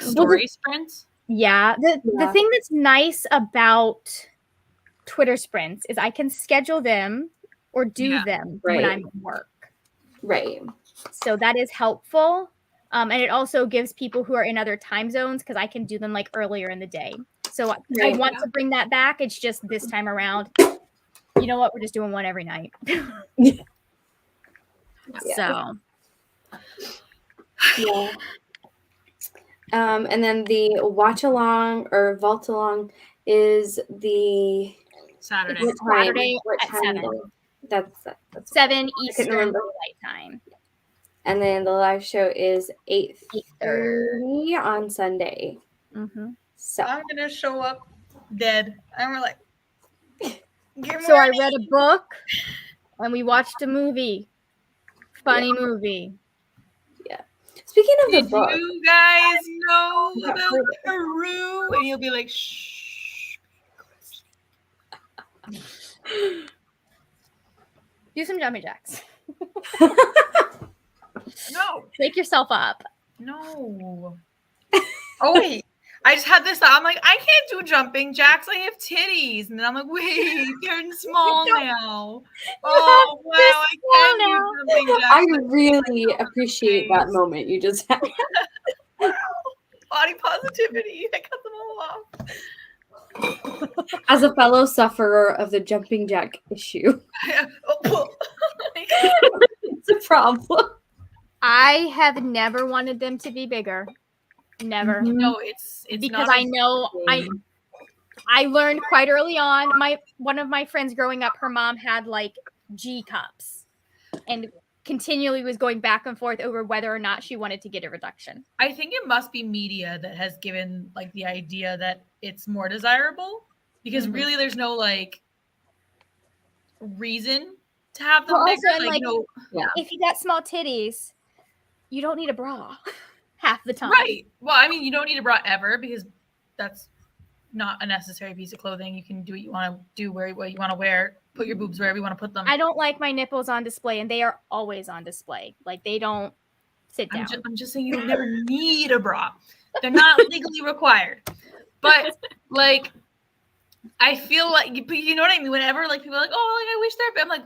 story sprints. Yeah. The thing that's nice about Twitter sprints is I can schedule them or do them when I'm at work. Right. So that is helpful. And it also gives people who are in other time zones, because I can do them like earlier in the day. So I want to bring that back. It's just this time around, you know what? We're just doing one every night. So. Yeah. And then the watch along or vault along is the Saturday. What time? At 7. That's 7 Eastern Daylight Time. And then the live show is 8:30 on Sunday. Mm-hmm. So I'm gonna show up dead. And we're like, so I read a book and we watched a movie. Funny movie. Yeah. Speaking of the book, you guys know about Peru? And you'll be like, shh. Do some jumping jacks. No. Wake yourself up. No. Oh, wait. I just had this thought. I'm like, I can't do jumping jacks. I have titties. And then I'm like, wait, they're small now. Oh, wow. I can't do jumping jacks. I really appreciate that moment you just had. Body positivity. I cut them all off. As a fellow sufferer of the jumping jack issue, it's a problem. I have never wanted them to be bigger. Never. No, it's because I know I learned quite early on. One of my friends growing up, her mom had like G cups and continually was going back and forth over whether or not she wanted to get a reduction. I think it must be media that has given like the idea that it's more desirable, because really there's no like reason to have them bigger. Also, if you got small titties, you don't need a bra half the time. Right. Well, I mean, you don't need a bra ever, because that's not a necessary piece of clothing. You can do what you want to do, wear what you want to wear, put your boobs wherever you want to put them. I don't like my nipples on display, and they are always on display. Like, they don't sit down. I'm just saying you don't never need a bra. They're not legally required. But, like, I feel like, you know what I mean? Whenever, like, people are like, oh, like, I wish they're, I'm like,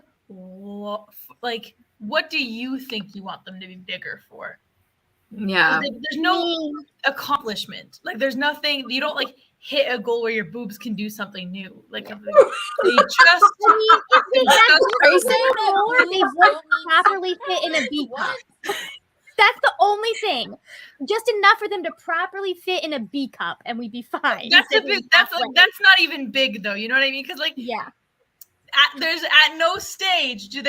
like, what do you think you want them to be bigger for? Yeah. There's no accomplishment. Like, there's nothing. You don't like hit a goal where your boobs can do something new. Like, they just. I mean, if they had Are you just saying that more, they boobs would don't need properly fit in a B cup. What? That's the only thing. Just enough for them to properly fit in a B cup, and we'd be fine. That's a Instead of bit. That's like halfway. that's not even big though. You know what I mean? Because like, Yeah. at no stage do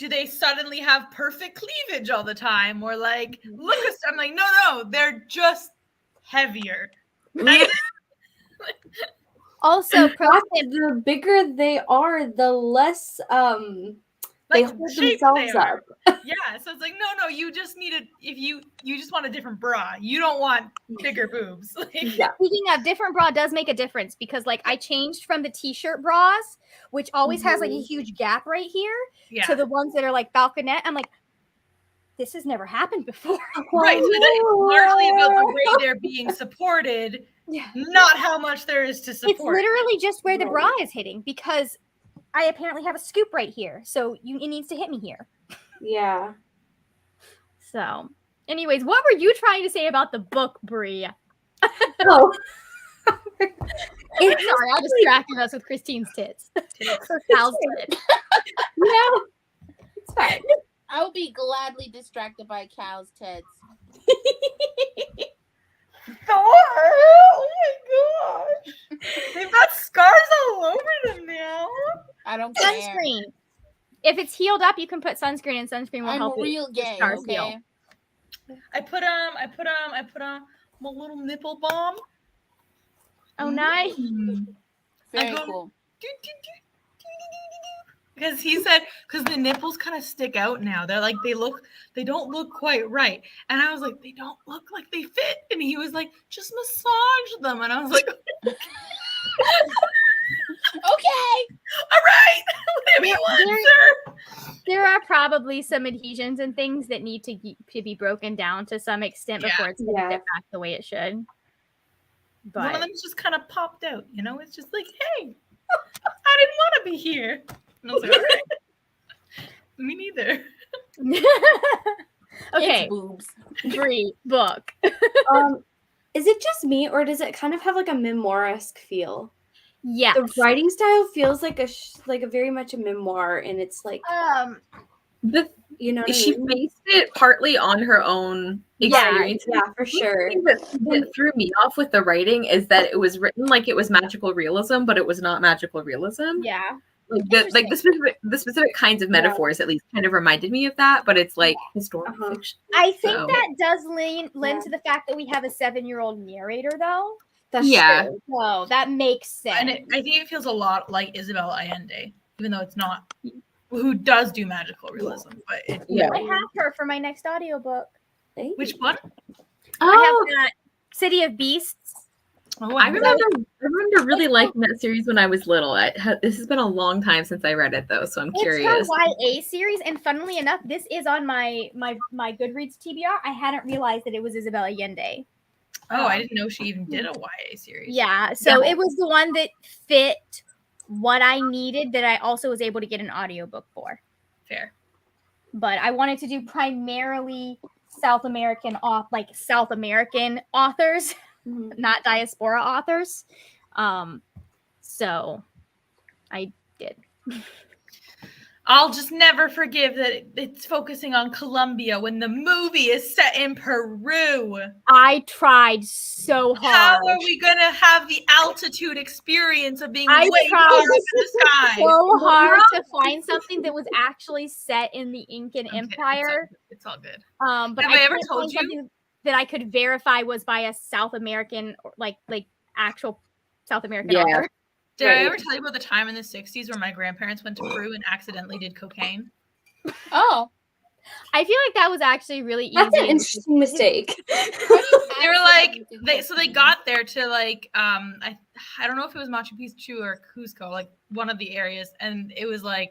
they suddenly have perfect cleavage all the time, or like look at. I'm like, no, they're just heavier. Also, The bigger they are, the less they Like hold shape themselves they are. up. Yeah, so it's like no, you just need if you just want a different bra. You don't want bigger boobs. Like, Yeah. speaking of, different bra does make a difference because, like, I changed from the t-shirt bras, which always has like a huge gap right here, yeah. to the ones that are like balconette. I'm like, this has never happened before. Right. So it's largely about the way they're being supported, Yeah. not how much there is to support. It's literally just where the bra is hitting, because I apparently have a scoop right here, so it needs to hit me here. Yeah. So, anyways, what were you trying to say about the book, Brie? Oh. Sorry, I distracted us with Christine's tits. Or Cal's tit. No. It's fine. I would be gladly distracted by cow's tits. Oh my gosh. They've got scars all over them now. I don't care. Sunscreen. If it's healed up, you can put sunscreen, and sunscreen will I'm help real it. gay, scars okay? heal. I put on my little nipple balm. Oh, nice. Very I go, cool. Because he said, because the nipples kind of stick out now. They're like, they don't look quite right. And I was like, they don't look like they fit. And he was like, just massage them. And I was like, Okay. all right. Whatever you want, sir. There are probably some adhesions and things that need to be broken down to some extent before it's going to get back the way it should. But one of them just kind of popped out, you know? It's just like, hey, I didn't want to be here. And I was like, all right. Me neither. Okay, It's boobs. Brie, book. Is it just me, or does it kind of have like a memoir-esque feel? Yes. The writing style feels like a very much a memoir, and it's like you know what She I mean? based it partly on her own experience. Yeah, for sure. The thing that threw me off with the writing is that it was written like it was magical realism, but it was not magical realism. Yeah. Like the specific kinds of metaphors at least kind of reminded me of that, but it's like historical fiction. I think So- that does lend to the fact that we have a 7-year-old narrator, though. That's true. So that makes sense. And I think it feels a lot like Isabel Allende, even though it's not, who does do magical realism. But I have her for my next audiobook. Which one? I have that City of Beasts. Oh, I remember really liking that series when I was little. This has been a long time since I read it, though, so I'm curious. It's her YA series, and funnily enough, this is on my Goodreads TBR. I hadn't realized that it was Isabel Allende. Oh, I didn't know she even did a YA series. Yeah, so it was the one that fit what I needed that I also was able to get an audiobook for. Fair. But I wanted to do primarily South American authors, not diaspora authors. So I did. I'll just never forgive that it's focusing on Colombia when the movie is set in Peru. I tried so hard. How are we going to have the altitude experience of being I way tried higher up in the sky? so hard to find something that was actually set in the Incan Empire. It's all good. But Have I ever couldn't told find you? something that I could verify was by a South American, like actual South American author. Did I ever tell you about the time in the 60s where my grandparents went to Peru and accidentally did cocaine? Oh. I feel like that was actually really easy. That's an interesting mistake. They were like, they got there to like, I don't know if it was Machu Picchu or Cusco, like one of the areas, and it was like,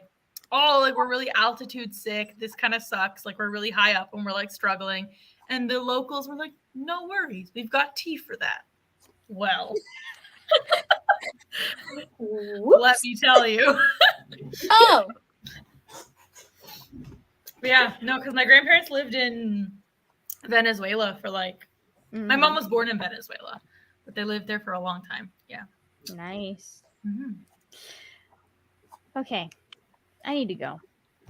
oh, like we're really altitude sick. This kind of sucks. Like we're really high up and we're like struggling. And the locals were like, no worries, we've got tea for that. Well. Let me tell you. Oh, But yeah, no, because my grandparents lived in Venezuela for like. My mom was born in Venezuela, but they lived there for a long time. Yeah. Nice. Mm-hmm. Okay, I need to go.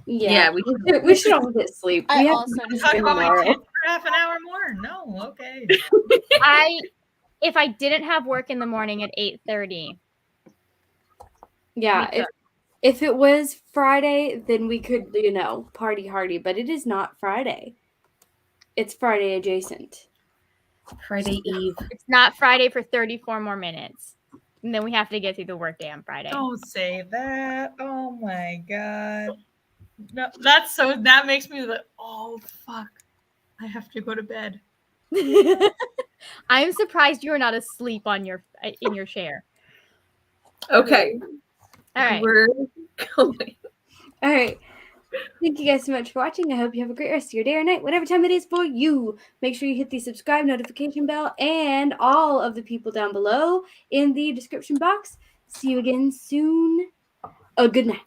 Yeah, we we should all get sleep. I We have also to need Talk to about my tomorrow. kids for half an hour more. No, okay. If I didn't have work in the morning at 8:30. Yeah, if it was Friday, then we could, party hardy, but it is not Friday. It's Friday adjacent. Friday Eve. It's not Friday for 34 more minutes. And then we have to get through the workday on Friday. Don't say that. Oh my god. No, that makes me like, oh fuck. I have to go to bed. I'm surprised you are not asleep in your chair. Okay. All right. We're going. All right. Thank you guys so much for watching. I hope you have a great rest of your day or night, whatever time it is for you. Make sure you hit the subscribe notification bell and all of the people down below in the description box. See you again soon. Good night.